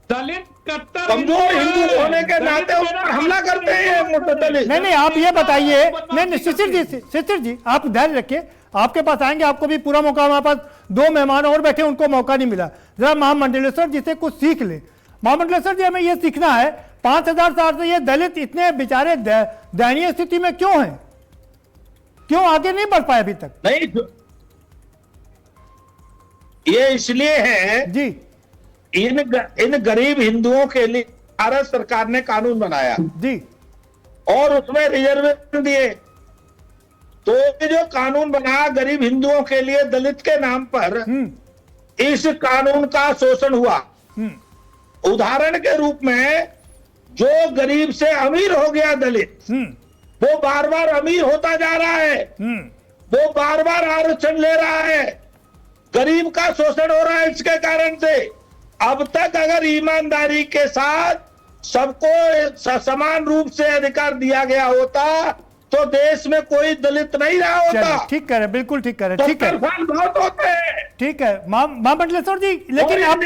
Speaker 7: दलित कट्टर
Speaker 8: कमजोर हिंदू
Speaker 7: है।
Speaker 8: होने के
Speaker 7: दलित
Speaker 8: नाते उस
Speaker 7: मेरा
Speaker 8: पर हमला करते हैं मोटे दलित।
Speaker 2: नहीं, आप ये बताइए। नहीं, शिशिर जी आप धैर्य रखिए, आपके पास आएंगे, आपको भी पूरा मौका। हमारे पास 2 मेहमान और बैठे, उनको मौका नहीं मिला। जरा महामंडलेश्वर जी से कुछ सीख ले। महामंडलेश्वर जी, हमें ये सीखना है 5,000 साल से ये दलित इतने बेचारे दयनीय स्थिति में क्यों हैं? क्यों आगे नहीं बढ़ पाए अभी तक?
Speaker 8: नहीं, ये इसलिए है
Speaker 2: जी
Speaker 8: इन गरीब हिंदुओं के लिए भारत सरकार ने कानून बनाया
Speaker 2: जी
Speaker 8: और उसमें रिजर्वेशन दिए। तो ये जो कानून बना गरीब हिंदुओं के लिए दलित के नाम पर, इस कानून का शोषण हुआ। उदाहरण के रूप में जो गरीब से अमीर हो गया दलित, वो बार बार अमीर होता जा रहा है, वो बार बार आरक्षण ले रहा है, गरीब का शोषण हो रहा है। इसके कारण से अब तक अगर ईमानदारी के साथ सबको समान रूप से अधिकार दिया गया होता तो देश में कोई दलित नहीं रहा होता।
Speaker 2: ठीक कह रहे, बिल्कुल ठीक कह रहे, ठीक है,
Speaker 8: 70 साल बहुत होते हैं।
Speaker 2: ठीक है महामंडलेश्वर जी। लेकिन आप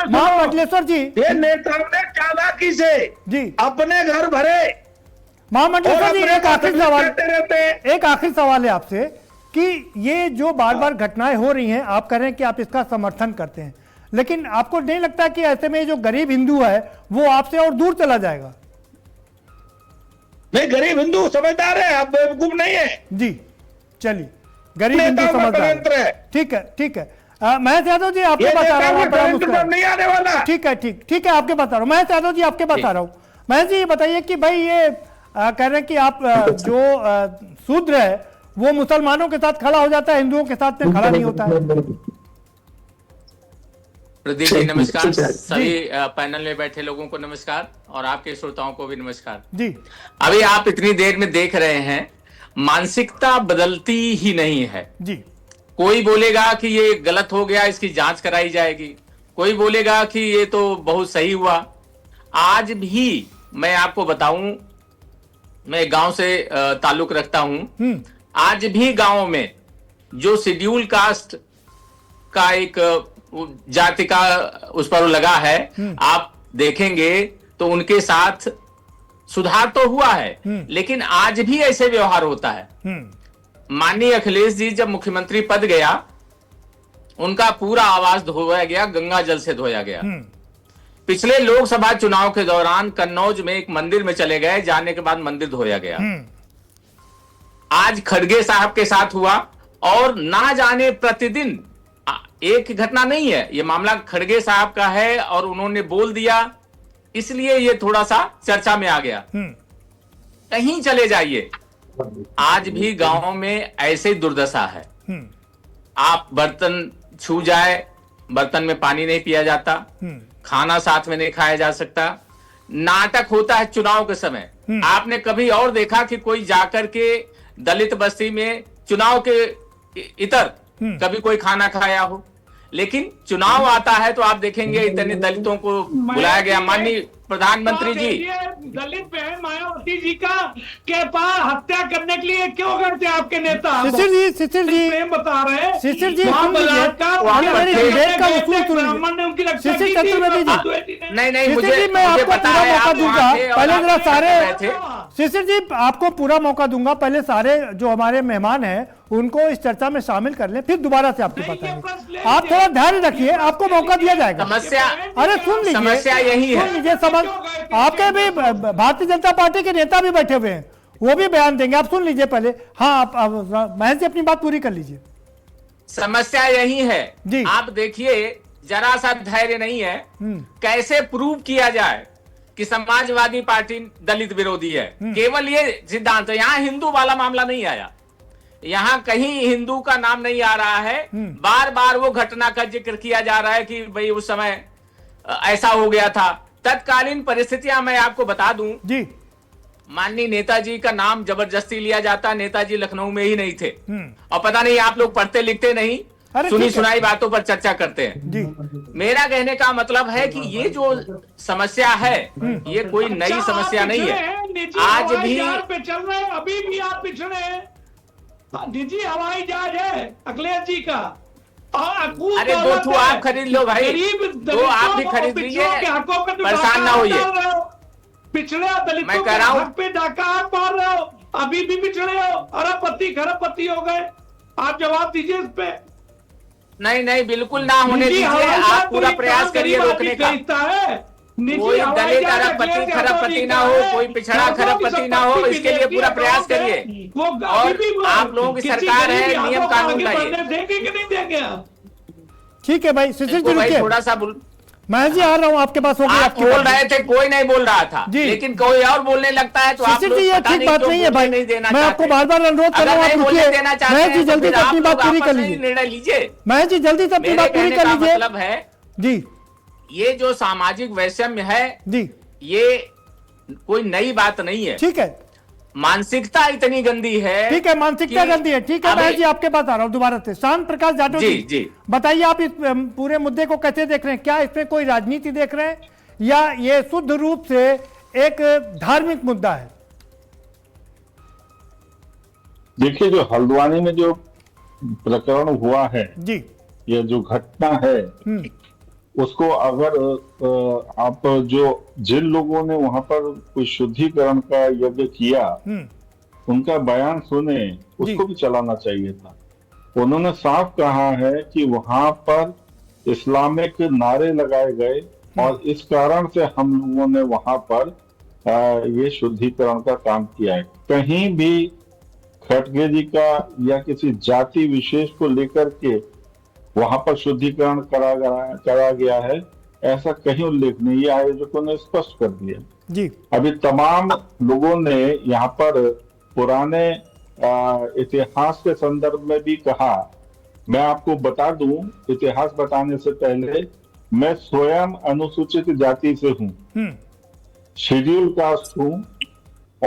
Speaker 2: महामंडलेश्वर जी,
Speaker 8: ये नेताओं ने चालाकी से
Speaker 2: जी
Speaker 8: अपने घर भरे।
Speaker 2: महामंडलेश्वर जी, एक आखिरी सवाल,
Speaker 8: रहते हैं।
Speaker 2: एक आखिरी सवाल है आपसे कि ये जो बार बार घटनाएं हो रही हैं, आप कह रहे हैं कि आप इसका समर्थन करते हैं, लेकिन आपको नहीं लगता कि ऐसे में जो गरीब हिंदू है वो आपसे और दूर चला जाएगा?
Speaker 8: नहीं, गरीब हिंदू समझदार है, आप बेवकूफ नहीं है
Speaker 2: जी, चलिए, गरीब हिंदू समझदार है। ठीक है, ठीक है। महेश यादव जी, आपके बता रहा हूँ,
Speaker 8: नहीं आने वाला।
Speaker 2: ठीक है, ठीक है, आपके बता रहा हूँ। महेश यादव जी, आपके बता रहा हूँ। महेश जी, ये बताइए कि भाई ये कह रहे हैं कि आप जो शूद्र है वो मुसलमानों के साथ खड़ा हो जाता है, हिंदुओं के साथ में खड़ा नहीं होता है।
Speaker 9: प्रदीप जी नमस्कार, सभी पैनल में बैठे लोगों को नमस्कार और आपके श्रोताओं को भी नमस्कार
Speaker 2: जी।
Speaker 9: अभी आप इतनी देर में देख रहे हैं, मानसिकता बदलती ही नहीं है
Speaker 2: जी।
Speaker 9: कोई बोलेगा कि ये गलत हो गया, इसकी जांच कराई जाएगी, कोई बोलेगा कि ये तो बहुत सही हुआ। आज भी मैं आपको बताऊं, मैं गांव से ताल्लुक रखता हूं, आज भी गांव में जो शेड्यूल कास्ट का एक जाति का उस पर लगा है, आप देखेंगे तो उनके साथ सुधार तो हुआ है, लेकिन आज भी ऐसे व्यवहार होता है। माननीय अखिलेश जी जब मुख्यमंत्री पद गया, उनका पूरा आवास धोया गया, गंगा जल से धोया गया। पिछले लोकसभा चुनाव के दौरान कन्नौज में एक मंदिर में चले गए, जाने के बाद मंदिर धोया गया। आज खड़गे साहब के साथ हुआ और ना जाने प्रतिदिन, एक घटना नहीं है, ये मामला खड़गे साहब का है और उन्होंने बोल दिया, इसलिए ये थोड़ा सा चर्चा में आ गया। कहीं चले जाइए, आज भी गांव में ऐसे ही दुर्दशा है। आप बर्तन छू जाए, बर्तन में पानी नहीं पिया जाता, खाना साथ में नहीं खाया जा सकता। नाटक होता है चुनाव के समय। आपने कभी और देखा कि कोई जाकर के दलित बस्ती में चुनाव के इतर कभी कोई खाना खाया हो? लेकिन चुनाव आता है तो आप देखेंगे इतने दलितों को बुलाया गया। माननीय प्रधानमंत्री जी,
Speaker 7: दलित बहन मायावती जी का के पास हत्या करने के लिए क्यों करते आपके नेता?
Speaker 2: शिशिर जी
Speaker 7: प्रेम बता रहे हैं।
Speaker 2: शिशिर जी,
Speaker 9: नहीं
Speaker 2: मैं आपको पूरा मौका दूंगा, पहले जरा सारे शिशिर जी आपको पूरा मौका दूंगा, पहले सारे जो हमारे मेहमान हैं उनको इस चर्चा में शामिल कर लें, फिर दोबारा से आपको बताएंगे। आप थोड़ा धैर्य रखिए, आपको मौका दिया जाएगा।
Speaker 9: समस्या,
Speaker 2: अरे सुन लीजिए,
Speaker 9: समस्या यही है।
Speaker 2: सुन लीजिए, समझ आपके भी भारतीय जनता पार्टी के नेता भी बैठे हुए हैं, वो भी बयान देंगे, आप सुन लीजिए पहले। हाँ, आप महेश जी अपनी बात पूरी कर लीजिए।
Speaker 9: समस्या यही है
Speaker 2: जी।
Speaker 9: आप देखिए, जरा सा धैर्य नहीं है। कैसे प्रूव किया जाए कि समाजवादी पार्टी दलित विरोधी है? केवल ये सिद्धांत, यहां हिंदू वाला मामला नहीं आया, यहां कहीं हिंदू का नाम नहीं आ रहा है। बार बार वो घटना का जिक्र किया जा रहा है कि भाई उस समय ऐसा हो गया था। तत्कालीन परिस्थितियां मैं आपको बता दूं
Speaker 2: जी।
Speaker 9: माननीय नेताजी का नाम जबरदस्ती लिया जाता, नेताजी लखनऊ में ही नहीं थे। और पता नहीं आप लोग पढ़ते लिखते नहीं, सुनी सुनाई बातों पर चर्चा करते हैं जी। मेरा कहने का मतलब है कि ये जो समस्या है, ये कोई नई समस्या नहीं है। आज भी
Speaker 7: पे चल रहे हैं, अभी भी आप पिछड़े हैं। निजी हवाई जहाज है अखिलेश जी का। और अकूल
Speaker 9: अरे
Speaker 7: दौलत
Speaker 9: 2
Speaker 7: है।
Speaker 9: आप खरीद लो भाई,
Speaker 7: गरीब
Speaker 9: 2 आप भी
Speaker 7: दलितों
Speaker 9: खरीद
Speaker 7: और
Speaker 9: लीजिए,
Speaker 7: पिछड़ों के हकों पे तो
Speaker 9: परेशान ना
Speaker 7: डाका
Speaker 9: होइए।
Speaker 7: डाल रहे हो। पिछड़े और
Speaker 9: मैं
Speaker 7: दलितों
Speaker 9: कह
Speaker 7: के
Speaker 9: रहा हूं,
Speaker 7: हक पे डाका आप मार रहे हो। अभी भी पिछड़े हो, अरबपति खरबपति हो गए। आप जवाब दीजिए इस पे।
Speaker 9: नहीं नहीं बिल्कुल ना होने
Speaker 7: निजी
Speaker 9: दीजिए,
Speaker 7: हवाई
Speaker 9: आप
Speaker 7: जहाज
Speaker 9: पूरा
Speaker 7: कोई
Speaker 9: प्रयास
Speaker 7: काम
Speaker 9: करिए
Speaker 7: गरीब
Speaker 9: रोकने
Speaker 7: आदमी
Speaker 9: का।
Speaker 7: खरीदता है। निजी
Speaker 9: कोई
Speaker 7: हवाई
Speaker 9: दलित
Speaker 7: जहाज
Speaker 9: अरबपति
Speaker 7: अखिलेश यादव
Speaker 9: खरबपति
Speaker 7: जी
Speaker 9: ना
Speaker 7: का
Speaker 9: हो,
Speaker 7: है।
Speaker 9: कोई पिछड़ा
Speaker 7: खरबों की
Speaker 9: खरबपति ना हो,
Speaker 7: संपत्ति
Speaker 9: इसके लिए पूरा
Speaker 7: विदेशी
Speaker 9: प्रयास
Speaker 7: अकाउंट है।
Speaker 9: करिए।
Speaker 7: वो
Speaker 9: और
Speaker 7: अभी भी
Speaker 9: आप लोगों की
Speaker 7: किसी
Speaker 9: सरकार
Speaker 7: गरीब
Speaker 9: है,
Speaker 7: यादव
Speaker 9: नियम
Speaker 7: को
Speaker 9: कानून
Speaker 7: आगे
Speaker 9: लाइए।
Speaker 7: बढ़ने देंगे कि नहीं देंगे आप?
Speaker 2: ठीक है भाई, शिशिर जी
Speaker 9: इनको भाई
Speaker 2: रुकिए,
Speaker 9: थोड़ा सा
Speaker 2: महेश जी आ रहा हूँ आपके पास, हो गई
Speaker 9: आप
Speaker 2: आपकी
Speaker 9: बोल
Speaker 2: बात।
Speaker 9: रहे थे, कोई नहीं बोल रहा था,
Speaker 2: जी।
Speaker 9: लेकिन कोई और बोलने लगता है तो आप
Speaker 2: शिशिर
Speaker 9: लोग
Speaker 2: जी ये
Speaker 9: पता
Speaker 2: ठीक बात
Speaker 9: क्यों
Speaker 2: नहीं है भाई,
Speaker 9: बोलने नहीं देना
Speaker 2: मैं आपको
Speaker 9: चाहते।
Speaker 2: बार बार अनुरोध कर रहा हूँ,
Speaker 9: अगर
Speaker 2: आप
Speaker 9: नहीं बोलने
Speaker 2: रुकिए।
Speaker 9: देना चाहते
Speaker 2: महेश जी
Speaker 9: हैं तो
Speaker 2: जल्दी
Speaker 9: फिर
Speaker 2: से
Speaker 9: आप
Speaker 2: अपनी
Speaker 9: लोग
Speaker 2: बात पूरी
Speaker 9: आपस
Speaker 2: कर
Speaker 9: में ही
Speaker 2: लीजिए।
Speaker 9: निर्णय लीजिए।
Speaker 2: महेश जी जल्दी से अपनी
Speaker 9: मेरे
Speaker 2: बात पूरी
Speaker 9: कहने
Speaker 2: कर
Speaker 9: का
Speaker 2: लीजिए
Speaker 9: मतलब है,
Speaker 2: जी
Speaker 9: ये जो सामाजिक वैषम्य है
Speaker 2: जी,
Speaker 9: ये कोई नई बात नहीं है।
Speaker 2: ठीक है
Speaker 9: मानसिकता इतनी गंदी है,
Speaker 2: ठीक है, मानसिकता
Speaker 9: कि
Speaker 2: गंदी है। ठीक है
Speaker 9: अभी-
Speaker 2: महेश जी आपके पास आ रहा हूँ दोबारा से। शांत प्रकाश जाटव
Speaker 9: जी,
Speaker 2: जी
Speaker 9: जी।
Speaker 2: बताइए, आप इस पूरे मुद्दे को कैसे देख रहे हैं? क्या इसमें कोई राजनीति देख रहे हैं या ये शुद्ध रूप से एक धार्मिक मुद्दा है?
Speaker 10: देखिए, जो हल्द्वानी में जो प्रकरण हुआ है,
Speaker 2: जी,
Speaker 10: ये जो घटना है, उसको अगर आप जो जिन लोगों ने वहां पर कोई शुद्धिकरण का यज्ञ किया, उनका बयान सुने, उसको भी चलाना चाहिए था। उन्होंने साफ कहा है कि वहां पर इस्लामिक नारे लगाए गए और इस कारण से हम लोगों ने वहां पर ये शुद्धिकरण का काम किया है। कहीं भी खड़गे जी का या किसी जाति विशेष को लेकर के वहां पर शुद्धिकरण करा गया है, ऐसा कहीं उल्लेख नहीं। ये आयोजकों ने स्पष्ट कर दिया
Speaker 2: जी।
Speaker 10: अभी तमाम लोगों ने यहाँ पर पुराने इतिहास के संदर्भ में भी कहा। मैं आपको बता दूं, इतिहास बताने से पहले, मैं स्वयं अनुसूचित जाति से हूं, शेड्यूल कास्ट हूं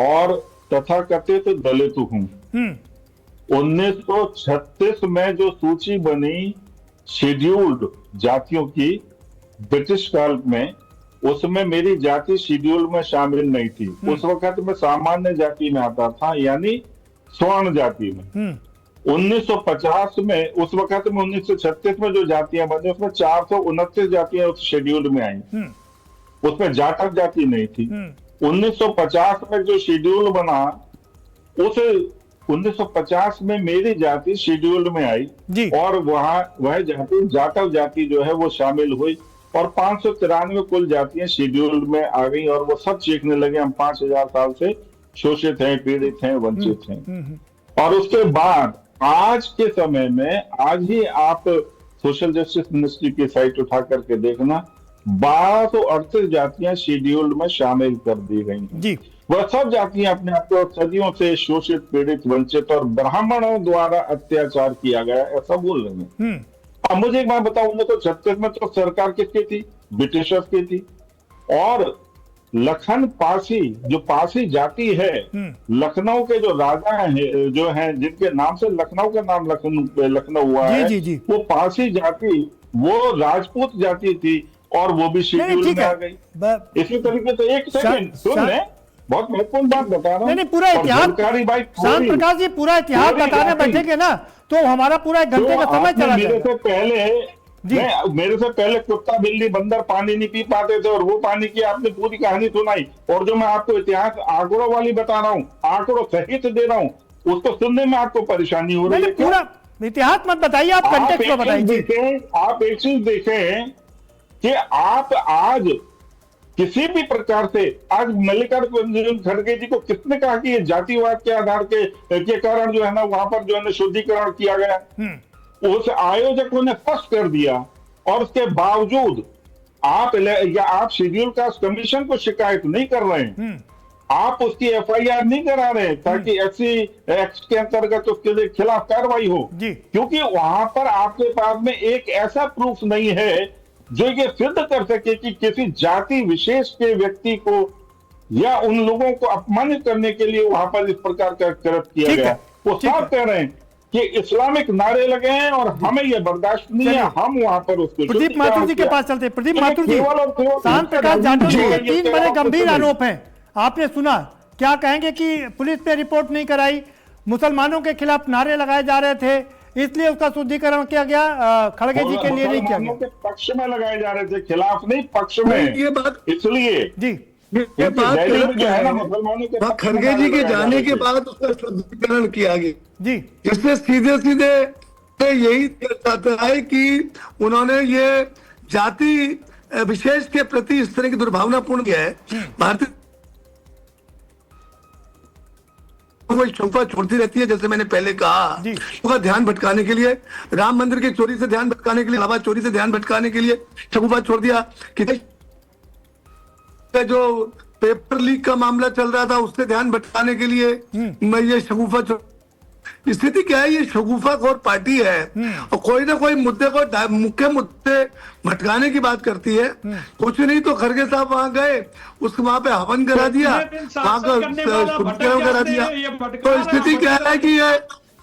Speaker 10: और तथाकथित दलित हूं। 1936 में जो सूची बनी शेड्यूल्ड जातियों की ब्रिटिश काल में, उसमें मेरी जाति शेड्यूल में शामिल नहीं थी। उस वक्त मैं सामान्य जाति में आता था, यानी स्वर्ण जाति में। 1950 में, उस वक्त में 1936 में जो जातियां बनी, उसमें 429 जातियां उस शेड्यूल में आई, उसमें जाटव जाति नहीं थी। 1950 में जो शेड्यूल बना, उस 1950 में मेरी जाति शेड्यूल में आई और वह जाति जाटव जाति जो है वो शामिल हुई और 593 कुल जातियां शेड्यूल में आ गई और वो सब चीखने लगे हम 5000 साल से शोषित हैं, पीड़ित हैं, वंचित हैं। और उसके बाद आज के समय में, आज ही आप सोशल जस्टिस मिनिस्ट्री की साइट उठा करके देखना, 1238 जातियां शेड्यूल में शामिल कर दी गई हैं। वह सब जातियां अपने आप को सदियों से शोषित, पीड़ित, वंचित और ब्राह्मणों द्वारा अत्याचार किया गया, ऐसा बोल रहे हैं। अब मुझे एक बात बताओ, 1936 में तो सरकार किसकी थी? ब्रिटिशर्स की थी। और लखन पासी, जो पासी जाति है, लखनऊ के जो राजा हैं, जो हैं, जिनके नाम से लखनऊ का नाम लखनऊ हुआ है, वो पासी जाति, वो राजपूत जाति थी और वो भी शेड्यूल में आ गई। इसी तरीके से, एक सेकंड सुन लें, बहुत महत्वपूर्ण बात बता रहा हूँ।
Speaker 2: नहीं, पूरा इतिहास शांत प्रकाश जी, पूरा इतिहास बताने बैठेंगे ना तो हमारा पूरा 1 घंटे का समय चला जाएगा।
Speaker 10: मेरे से पहले कुत्ता, बिल्ली, बंदर पानी नहीं पी पाते थे और वो पानी की आपने पूरी कहानी सुनाई। और जो मैं आपको इतिहास आंकड़ों वाली बता रहा हूँ, आंकड़ों सहित दे रहा हूँ, उसको सुनने में आपको परेशानी हो रही है।
Speaker 2: पूरा इतिहास मत बताइए, आप कंटेक्स्ट में बताइए।
Speaker 10: आप एक चीज देखें कि आप आज किसी भी प्रकार से, आज मल्लिकार्जुन खड़गे जी को किसने कहा कि ये जातिवाद के आधार के कारण जो है ना वहां पर जो है ना शुद्धिकरण किया गया? उस आयोजकों ने स्पष्ट कर दिया और उसके बावजूद आप शेड्यूल कास्ट कमीशन को शिकायत नहीं कर रहे हैं, आप उसकी FIR नहीं करा रहे ताकि SC एक्ट के अंतर्गत उसके खिलाफ कार्रवाई हो, क्योंकि वहां पर आपके पास में एक ऐसा प्रूफ नहीं है जो ये सिद्ध कर सके कि किसी जाति विशेष के व्यक्ति को या उन लोगों को अपमानित करने के लिए वहां पर इस प्रकार का कृत्य किया गया। वो साफ कह रहे हैं कि इस्लामिक नारे लगे हैं और हमें यह बर्दाश्त नहीं है, हम वहां पर उसको।
Speaker 2: प्रदीप माथुर जी के पास चलते हैं। प्रदीप माथुर जी, शांत प्रकाश जाटव जी के 3 बड़े गंभीर आरोप हैं, आपने सुना, क्या कहेंगे कि पुलिस ने रिपोर्ट नहीं कराई, मुसलमानों के खिलाफ नारे लगाए जा रहे थे, इसलिए उसका शुद्धिकरण किया गया, खड़गे जी के लिए नहीं किया गया।
Speaker 10: के पक्ष में लगाए जा रहे थे, खिलाफ नहीं, पक्ष में।
Speaker 5: ये बात
Speaker 10: इसलिए
Speaker 2: जी
Speaker 5: ये बात गलत क्या है?
Speaker 10: मुसलमानों के
Speaker 5: खड़गे जी के जाने के बाद उसका शुद्धिकरण किया गया
Speaker 2: जी।
Speaker 5: इससे सीधे सीधे यही दर्शाता है कि उन्होंने ये जाति विशेष के प्रति इस तरह की दुर्भावनापूर्ण किया है। भारतीय वो शंका छोड़ती रहती है, जैसे मैंने पहले कहा, उसका ध्यान भटकाने के लिए, राम मंदिर की चोरी से ध्यान भटकाने के लिए, इलाहाबाद चोरी से ध्यान भटकाने के लिए शगुफा छोड़ दिया कि जो पेपर लीक का मामला चल रहा था उससे ध्यान भटकाने के लिए मैं ये शगुफा छोड़। स्थिति क्या है, ये शगुफाखोर पार्टी है और कोई ना कोई मुद्दे को मुख्य मुद्दे भटकाने की बात करती है। कुछ नहीं तो खड़गे साहब वहां गए, उसको वहां पे हवन करा दिया, वहां का शुद्धिकरण करा दिया। तो स्थिति क्या है कि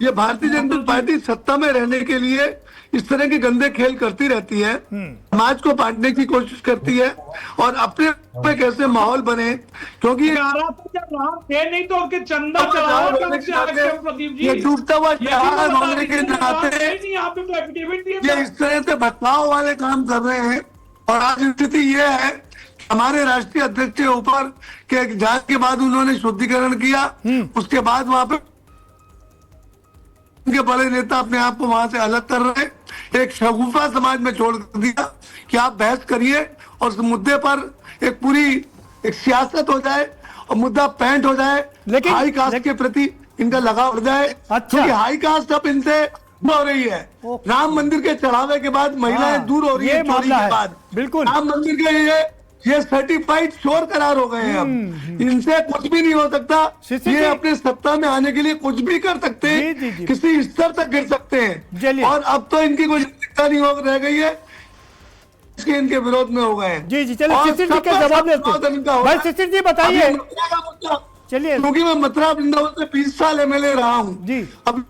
Speaker 5: ये भारतीय जनता पार्टी सत्ता में रहने के लिए इस तरह के गंदे खेल करती रहती है, समाज को बांटने की कोशिश करती है और अपने पे कैसे माहौल बने, क्योंकि
Speaker 7: नहीं तो उनके चंदा
Speaker 5: ये डूबता हुआ जहाज होने के नाते ये इस तरह से भटकाव वाले काम कर रहे हैं। और आज स्थिति ये है, हमारे राष्ट्रीय अध्यक्ष के ऊपर के जांच के बाद उन्होंने शुद्धिकरण किया, उसके बाद वहां पे उनके बड़े नेता अपने आप को वहां से अलग कर रहे हैं, एक शगुफा समाज में छोड़ दिया कि आप बहस करिए और उस मुद्दे पर एक पूरी एक सियासत हो जाए और मुद्दा पैंट हो जाए, लेकिन हाई कास्ट के प्रति इनका लगाव बढ़ जाए। क्योंकि हाई कास्ट अब इनसे हो रही है। राम मंदिर के चढ़ावे के बाद महिलाएं दूर हो रही है, चोरी के बाद।
Speaker 2: बिल्कुल
Speaker 5: राम मंदिर के ये सर्टिफाइड चोर करार हो गए हैं। अब इनसे कुछ भी नहीं हो सकता, ये अपने सत्ता में आने के लिए कुछ भी कर सकते हैं, किसी स्तर तक गिर सकते हैं। और अब तो इनकी कोई चिंता नहीं हो रह गई है, इसके इनके विरोध में हो गए हैं।
Speaker 2: जी जी, चलिए शिशिर जी का जवाब लेते हैं। भाई शिशिर जी बताइए, चलिए,
Speaker 5: क्योंकि मैं मथुरा वृंदावन से 20 साल एमएलए रहा हूँ जी। अब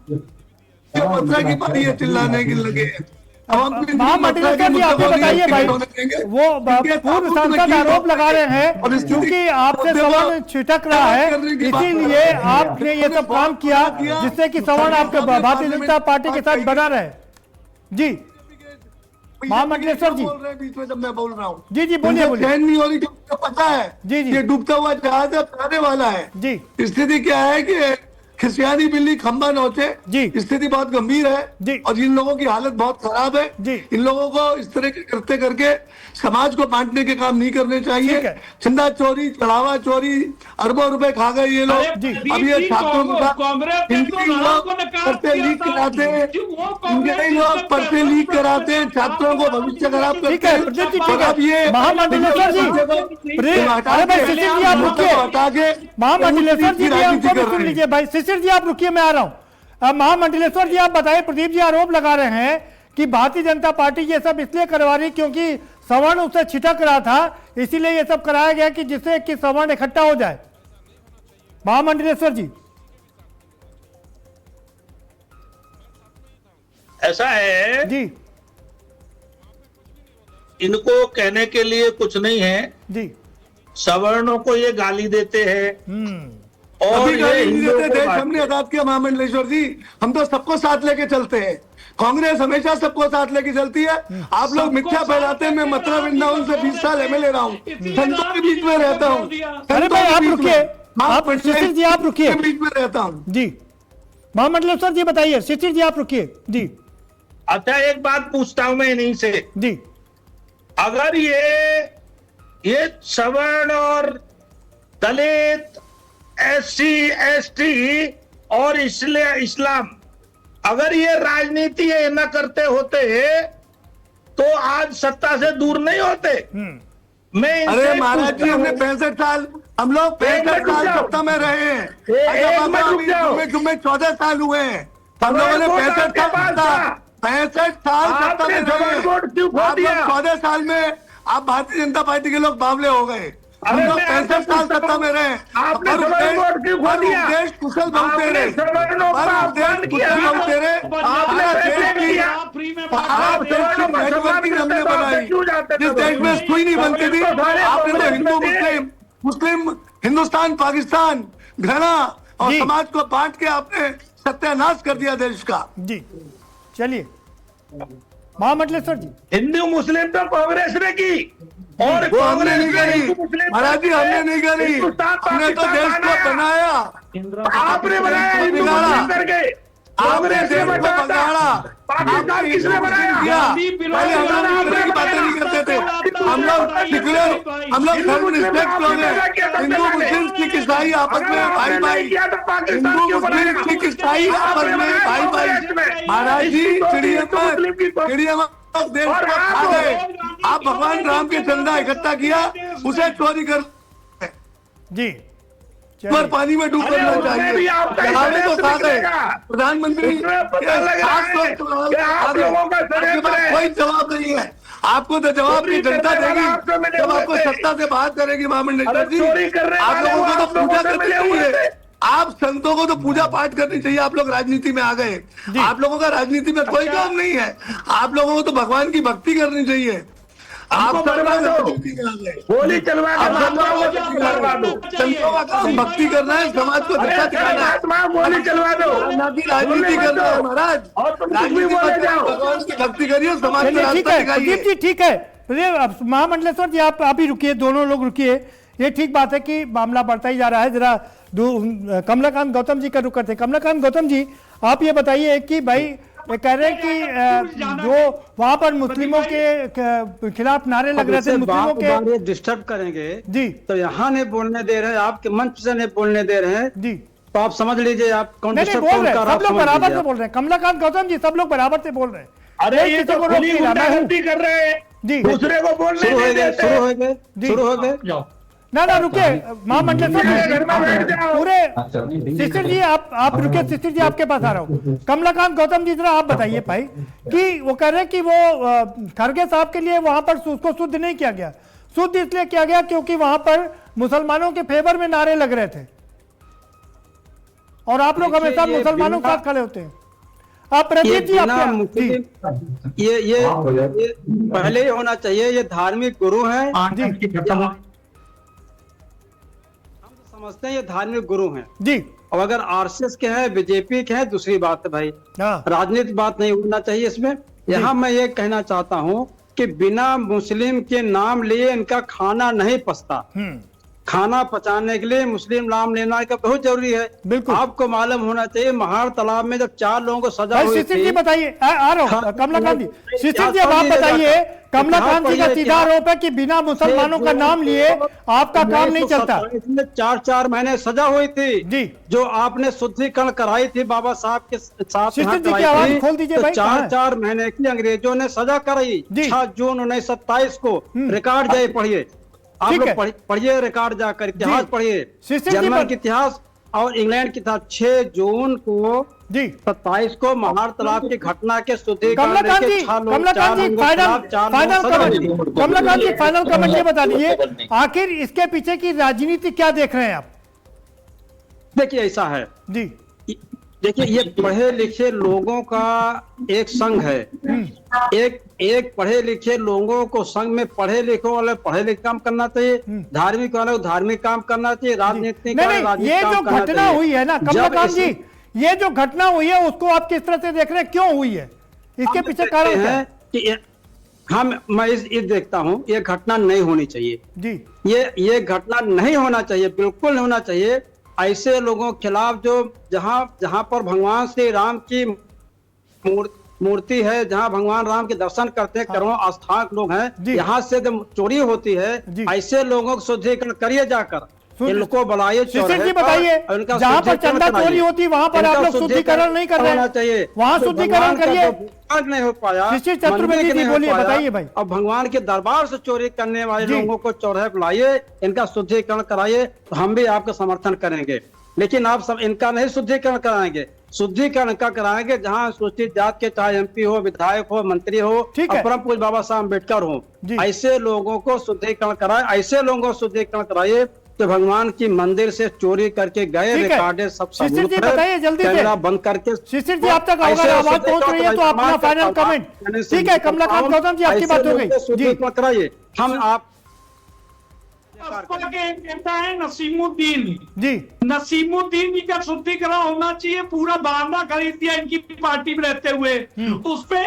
Speaker 5: मथुरा की बारी है, चिल्लाने के लगे।
Speaker 2: महामंडलेश्वर जी आप बताइए भाई, वो पूर्व सांसद आरोप लगा रहे हैं क्योंकि आपसे सवर्ण छिटक रहा है, इसीलिए आपने ये सब काम किया जिससे कि सवर्ण आपके भारतीय जनता पार्टी के साथ बना रहे। जी महामंडलेश्वर जी
Speaker 5: बीच में जब मैं बोल रहा हूँ,
Speaker 2: जी जी बोलिए बोलिए।
Speaker 5: चैन नहीं हो रही, पता है जी जी, ये डूबता हुआ जहाज आने वाला है जी। स्थिति क्या है कि खिसियानी बिल्ली खंबा नोचे जी, स्थिति बहुत गंभीर है जी। और इन लोगों की हालत बहुत खराब है जी। इन लोगों को इस तरह के करते करके समाज को बांटने के काम नहीं करने चाहिए। चंदा चोरी, चढ़ावा चोरी, अरबों रुपए खा गए ये लोग। अब ये छात्रों को पर्चे लीक कराते हैं, इनके लोग पर्चे लीक कराते हैं, छात्रों को भविष्य खराब करते हैं। अब ये
Speaker 2: महामंडलेश्वर जी
Speaker 5: हटा के
Speaker 2: महामंडलेश्वर जी सुन लीजिए भाई, शिशिर जी आप रुकिए, मैं आ रहा हूं। महामंडलेश्वर जी आप बताइए, प्रदीप जी आरोप लगा रहे हैं कि भारतीय जनता पार्टी ये सब इसलिए करवा रही क्योंकि सवर्ण उससे छिटक रहा था, इसीलिए ये सब कराया गया कि जिससे कि सवर्ण इकट्ठा हो जाए। महामंडलेश्वर जी
Speaker 8: ऐसा है जी, इनको कहने के लिए कुछ नहीं है जी। सवर्णों को ये गाली देते हैं और
Speaker 5: ये देश हमने आजाद किया। महामंडलेश्वर जी, हम तो सबको साथ लेके चलते हैं, कांग्रेस हमेशा सबको साथ लेके चलती है। आप लोग मिथ्या फैलाते हैं। मैं मथुरा वृंदावन से 20 साल एमएलए रहा हूँ, संतों के बीच में रहता हूँ।
Speaker 2: अरे भाई आप रुकिए, आप शिशिर जी आप रुकिए,
Speaker 5: बीच में रहता हूँ
Speaker 2: जी। महामंडलेश्वर जी बताइए, शिशिर जी आप रुकिए जी।
Speaker 8: अच्छा एक बात पूछता हूं मैं इन्हीं से
Speaker 2: जी,
Speaker 8: अगर ये सवर्ण और दलित, SC ST और इस्लाम अगर ये राजनीति ये न करते होते तो आज सत्ता से दूर नहीं होते। मैं
Speaker 5: अरे महाराज जी, हमने 65 साल, हम लोग 65 साल सत्ता में रहे हैं। 14 साल हुए हैं, हम लोगों ने 65 साल सत्ता में रहे हैं। 14 साल में आप भारतीय जनता पार्टी के लोग बावले हो गए। हम लोग 65 साल सत्ता में रहे। देश कुशल बनते रहे, हमने बनाई। जिस देश में सुई नहीं बनती थी, आपने तो हिंदू मुस्लिम, मुस्लिम हिंदुस्तान पाकिस्तान, घृणा, और
Speaker 2: जी।
Speaker 5: समाज को बांट के आपने सत्यानाश कर दिया देश का।
Speaker 2: जी चलिए महामंडलेश्वर जी।
Speaker 8: हिंदू मुस्लिम तो कांग्रेस ने की, और
Speaker 5: वो हमने नहीं
Speaker 8: कांग्रेस ने हिंदू
Speaker 5: करी
Speaker 8: मुस्लिम
Speaker 5: महाराज जी, हमने नहीं करी।
Speaker 8: हिंदुस्तान
Speaker 5: हमने तो देश को बनाया,
Speaker 8: आपने बनाया हिंदू मुस्लिम करके।
Speaker 5: आपने
Speaker 8: कांग्रेस ने
Speaker 5: देश को
Speaker 8: बनाया,
Speaker 5: पाकिस्तान
Speaker 8: किसने बनाया?
Speaker 5: पहले हम लोग इस तरह की बातें नहीं करते थे। हम लोग सिकुलर, हम लोग धर्म निरपेक्ष लोग हैं। हिंदू मुस्लिम सिख ईसाई आपस में भाई भाई, हिंदू मुस्लिम सिख ईसाई आपस में भाई भाई। महाराज जी चिड़िया पर देश को खा गए। आप भगवान राम के चंदा इकट्ठा किया, उसे चोरी कर
Speaker 2: जी
Speaker 5: पर पानी में डूब करना चाहिए। जहाने तो खा गए प्रधानमंत्री कोई जवाब नहीं है। आपको तो जवाब की जनता देगी जब आपको सत्ता से बाहर करेगी। महामंडलेश्वर जी, आप लोगों को तो पूजा करनी चाहिए। आप संतों को तो पूजा पाठ करनी चाहिए। आप लोग राजनीति में आ गए, आप लोगों का राजनीति में कोई काम नहीं है। आप लोगों को तो भगवान की भक्ति करनी चाहिए। आप
Speaker 8: गोली चलवा दो,
Speaker 5: संतों का काम भक्ति करना है, समाज को दिशा दिखाना है,
Speaker 8: गोली चलवा दो,
Speaker 5: राजनीति करना है। महाराज राजनीति भगवान की भक्ति करिए, समाज को
Speaker 2: ठीक
Speaker 5: रास्ता
Speaker 2: है
Speaker 5: दिखाइए।
Speaker 2: प्रदीप जी, ठीक है। अब महामंडलेश्वर जी आप ही रुकिए, दोनों लोग रुकिए। ये ठीक बात है कि मामला बढ़ता ही जा रहा है। जरा कमलाकांत गौतम जी का रुक करते हैं। कमलाकांत गौतम जी, आप ये बताइए कि भाई कह रहे हैं कि जो वहां पर मुस्लिमों के खिलाफ नारे लग रहे थे, मुस्लिमों के
Speaker 6: डिस्टर्ब करेंगे
Speaker 2: जी,
Speaker 6: तो यहाँ नहीं बोलने दे रहे हैं, आपके मंच से नहीं बोलने दे रहे हैं
Speaker 2: जी,
Speaker 6: तो आप समझ लीजिए आप कौन
Speaker 2: नहीं
Speaker 6: डिस्टर्ब
Speaker 2: बोल
Speaker 6: कौन
Speaker 2: रहे हैं।
Speaker 6: कर रहा है,
Speaker 2: सब लोग
Speaker 6: समझ
Speaker 2: बराबर
Speaker 6: लीजिए
Speaker 2: से बोल रहे हैं। कमलाकांत गौतम जी, सब लोग बराबर से बोल रहे हैं।
Speaker 8: अरे ये
Speaker 2: किसी
Speaker 8: तो
Speaker 2: को रोक
Speaker 8: खुली
Speaker 2: नहीं रहा। मैं हूं।
Speaker 8: गुंडागर्दी कर रहे हैं,
Speaker 2: जी
Speaker 8: दूसरे को बोलने
Speaker 6: शुरू हो
Speaker 8: नहीं
Speaker 6: गए,
Speaker 8: देते।
Speaker 6: शुरू हो गए,
Speaker 2: जी।
Speaker 6: शुरू हो गए।
Speaker 2: ना रुके महामंडलेश्वर
Speaker 8: घर में बैठ जाओ।
Speaker 2: पूरे शिशिर जी आप रुके। शिशिर जी आपके पास आ रहा हूँ। कमलाकांत गौतम जी, जरा आप बताइए भाई कि वो कह रहे हैं कि वो खड़गे साहब के लिए वहां पर उसको शुद्ध नहीं किया गया। शुद्ध इसलिए किया गया क्योंकि वहां पर मुसलमानों के फेवर में नारे लग रहे थे, और आप लोग हमेशा मुसलमानों के साथ खड़े होते हैं। आप प्रदीप जी,
Speaker 6: ये पहले ही होना चाहिए। ये धार्मिक गुरु हैं, समझते हैं ये धार्मिक गुरु हैं
Speaker 2: जी।
Speaker 6: और अगर आरएसएस के हैं, बीजेपी के हैं, दूसरी बात है भाई,
Speaker 2: हाँ।
Speaker 6: राजनीतिक बात नहीं होना चाहिए इसमें। यहाँ मैं ये कहना चाहता हूँ कि बिना मुस्लिम के नाम लिए इनका खाना नहीं पचता। खाना पचाने के लिए मुस्लिम नाम लेना का बहुत जरूरी है।
Speaker 2: बिल्कुल।
Speaker 6: आपको मालूम होना चाहिए महार तालाब में जब 4 लोगों को सजा हुई
Speaker 2: शिशिर
Speaker 6: थी।
Speaker 2: जी बताइए, आ रहा हूँ कमलाकांत जी। शिशिर जी अब आप बताइए, कमलाकांत जी का सीधा आरोप है कि बिना मुसलमानों का नाम लिए आपका काम नहीं चलता।
Speaker 6: 4 महीने सजा हुई थी
Speaker 2: जी,
Speaker 6: जो आपने शुद्धिकरण कराई थी बाबा साहब के साथ।
Speaker 2: शिशिर जी की आवाज खोल दीजिए भाई।
Speaker 6: 4 महीने की अंग्रेजों ने सजा कराई। 6 जून 1927 को रिकॉर्ड जाए पढ़िए, आप लोग पढ़िए रिकॉर्ड जाकर, इतिहास पढ़िए, जर्मन के इतिहास और इंग्लैंड के इतिहास। 6 जून को जी 27 को महार तालाब की घटना के
Speaker 2: कमलाकांत जी फाइनल कमेंट ये बता दीजिए, आखिर इसके पीछे की राजनीति क्या देख रहे हैं आप?
Speaker 6: देखिए ऐसा है
Speaker 2: जी,
Speaker 6: देखिए ये पढ़े लिखे लोगों का एक संघ है। एक पढ़े लिखे लोगों को संघ में पढ़े लिखे वाले पढ़े लिखे काम करना चाहिए, धार्मिक वाले धार्मिक काम करना चाहिए, राजनीतिक
Speaker 2: ये जो घटना हुई है ना कमलाकांत जी, ये जो घटना हुई है उसको आप किस तरह से देख रहे हैं, क्यों हुई है, इसके पीछे कारण क्या है?
Speaker 6: कि मैं इस देखता हूँ ये घटना नहीं होनी चाहिए
Speaker 2: जी,
Speaker 6: ये घटना नहीं होना चाहिए, बिल्कुल नहीं होना चाहिए। ऐसे लोगों के खिलाफ जो जहां पर भगवान श्री राम की मूर्ति है, जहां भगवान राम के दर्शन करते हैं, करोड़ों आस्था के लोग हैं, यहाँ से जब चोरी होती है, ऐसे लोगों को शुद्धिकरण करिए जाकर, इनको बुलाइए।
Speaker 2: शिशिर जी बताइए, जहाँ पर चंदा चोरी होती है वहाँ पर आप लोग शुद्धिकरण नहीं कर रहे चाहिए, वहाँ शुद्धिकरण करिए।
Speaker 6: नहीं हो पाया,
Speaker 2: शिशिर चतुर्वेदी जी बोलिए, बताइए भाई।
Speaker 6: अब भगवान के दरबार से चोरी करने वाले लोगों को चौराहे बुलाइए, इनका शुद्धिकरण कराइए, तो हम भी आपका समर्थन करेंगे। लेकिन आप सब इनका नहीं शुद्धिकरण कराएंगे, शुद्धिकरण का कराएंगे जहाँ अनुसूचित जात के, चाहे एमपी हो, विधायक हो, मंत्री हो, परम पूज्य बाबा साहब अम्बेडकर हो, ऐसे लोगों को शुद्धिकरण कराए, ऐसे लोगों को शुद्धिकरण कराइए तो भगवान की मंदिर से चोरी करके गए रिकॉर्डेड सब सबूत है,
Speaker 2: बताइए जल्दी से,
Speaker 6: कैमरा बंद करके।
Speaker 2: शिशिर जी आप तक अगर आवाज पहुंच रही है तो अपना फाइनल कमेंट। ठीक है कमलाकांत गौतम जी, आपकी बात हो गई जी,
Speaker 6: कराइए। हम
Speaker 10: बहिष्कार
Speaker 7: बसपा
Speaker 10: करें।
Speaker 7: के एक नेता है नसीमुद्दीन
Speaker 2: जी
Speaker 7: नसीमुद्दीन जी का शुद्धिकरण होना चाहिए। पूरा बहाना खरीद दिया इनकी पार्टी में रहते हुए। उसपे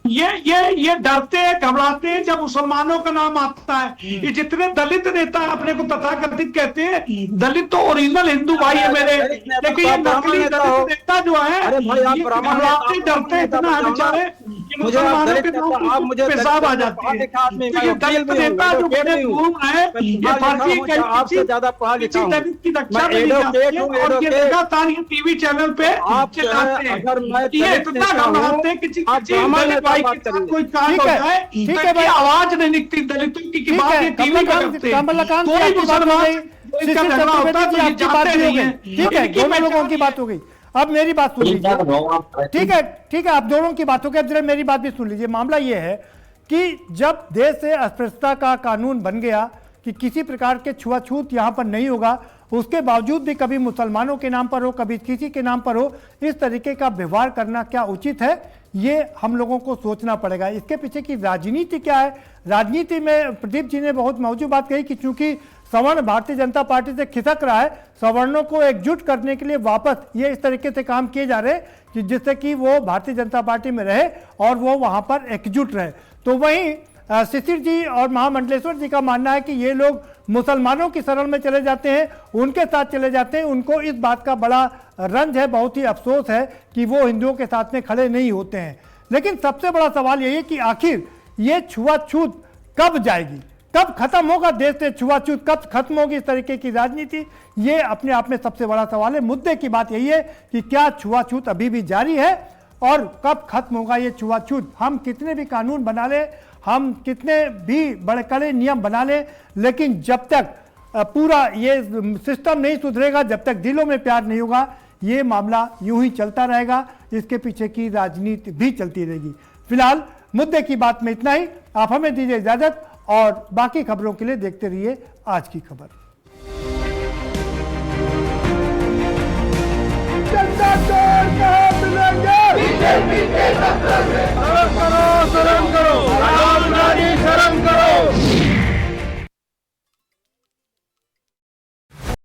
Speaker 7: ये डरते हैं, घबराते हैं जब मुसलमानों का नाम आता है। ये जितने दलित नेता अपने को तथाकथित कहते हैं, दलित तो ओरिजिनल हिंदू भाई है मेरे, लेकिन ये नकली दलित नेता जो है
Speaker 6: अरे भाई, आप
Speaker 7: ये
Speaker 6: ब्राह्मण
Speaker 7: घबराते डरते हैं इतना है बेचारे कि मुसलमानों के नाम पे पेशाब आ जाती है। तो ये दलित नेता जो बड़े घूम रहे हैं, ये भारतीय
Speaker 6: आपसे ज्यादा पढ़ा लिखा हूं।
Speaker 7: दलित की रक्षा
Speaker 6: मैं
Speaker 7: में नहीं
Speaker 6: एडवोकेट
Speaker 7: जाती है
Speaker 6: हूं,
Speaker 7: और ये
Speaker 6: एडवोकेट।
Speaker 7: लगातार ये टीवी चैनल पे
Speaker 6: आप जो है,
Speaker 7: चिल्लाते हैं।
Speaker 6: अगर मैं
Speaker 7: ये
Speaker 6: दलित
Speaker 7: इतना
Speaker 6: नेता हूं,
Speaker 7: घबराते हैं कि
Speaker 6: आप ब्राह्मण नेता
Speaker 7: भाई
Speaker 6: बात
Speaker 7: के साथ
Speaker 6: करिए।
Speaker 7: कोई कांड
Speaker 2: ठीक
Speaker 7: हो
Speaker 2: है,
Speaker 7: जाए
Speaker 2: ठीक
Speaker 7: तो
Speaker 2: है
Speaker 7: इनकी
Speaker 2: भाई।
Speaker 7: आवाज नहीं निकलती दलितों की
Speaker 2: ठीक
Speaker 7: बात
Speaker 2: है,
Speaker 7: ये टीवी पे करते हैं।
Speaker 2: कमलकांत
Speaker 7: कोई
Speaker 2: जी की बात हो
Speaker 7: मुसलमान
Speaker 2: गई,
Speaker 7: कोई
Speaker 2: शिशिर
Speaker 7: झगड़ा होता
Speaker 2: चतुर्वेदी
Speaker 7: है
Speaker 2: जी
Speaker 7: तो ये
Speaker 2: आपकी बात
Speaker 7: जाते
Speaker 2: भी हो
Speaker 7: नहीं
Speaker 2: गई।
Speaker 7: है।
Speaker 2: ठीक है,
Speaker 7: इनकी
Speaker 2: दोनों लोगों
Speaker 7: पहचान
Speaker 2: की बात हो गई। अब मेरी बात सुन लीजिए। ठीक है, आप दोनों की बात हो गई। अब जरा मेरी बात भी सुन लीजिए। मामला ये है कि जब देश से अस्पृश्यता का कानून बन गया कि किसी प्रकार के छुआछूत यहाँ पर नहीं होगा, उसके बावजूद भी कभी मुसलमानों के नाम पर हो, कभी किसी के नाम पर हो, इस तरीके का व्यवहार करना क्या उचित है, ये हम लोगों को सोचना पड़ेगा। इसके पीछे की राजनीति क्या है? राजनीति में प्रदीप जी ने बहुत मौजूद बात कही कि चूंकि सवर्ण भारतीय जनता पार्टी से खिसक रहा है, सवर्णों को एकजुट करने के लिए वापस ये इस तरीके से काम किए जा रहे हैं कि जिससे कि वो भारतीय जनता पार्टी में रहे और वो वहाँ पर एकजुट रहे। तो वहीं शिशिर जी और महामंडलेश्वर जी का मानना है कि ये लोग मुसलमानों की शरण में चले जाते हैं, उनके साथ चले जाते हैं। उनको इस बात का बड़ा रंज है, बहुत ही अफसोस है कि वो हिंदुओं के साथ में खड़े नहीं होते हैं। लेकिन सबसे बड़ा सवाल यही है कि आखिर ये छुआछूत कब जाएगी, कब खत्म होगा देश से छुआछूत, कब खत्म होगी इस तरीके की राजनीति? ये अपने आप में सबसे बड़ा सवाल है। मुद्दे की बात यही है कि क्या छुआछूत अभी भी जारी है और कब खत्म होगा ये छुआछूत? हम कितने भी कानून बना ले, हम कितने भी बड़े कड़े नियम बना लें, लेकिन जब तक पूरा ये सिस्टम नहीं सुधरेगा, जब तक दिलों में प्यार नहीं होगा, ये मामला यूं ही चलता रहेगा। इसके पीछे की राजनीति भी चलती रहेगी। फिलहाल मुद्दे की बात में इतना ही। आप हमें दीजिए इजाजत और बाकी खबरों के लिए देखते रहिए आज की खबर।
Speaker 1: जनता चोर कहाँ मिलेंगे? बीजेपी के दफ्तर में। शर्म करो, शर्म करो।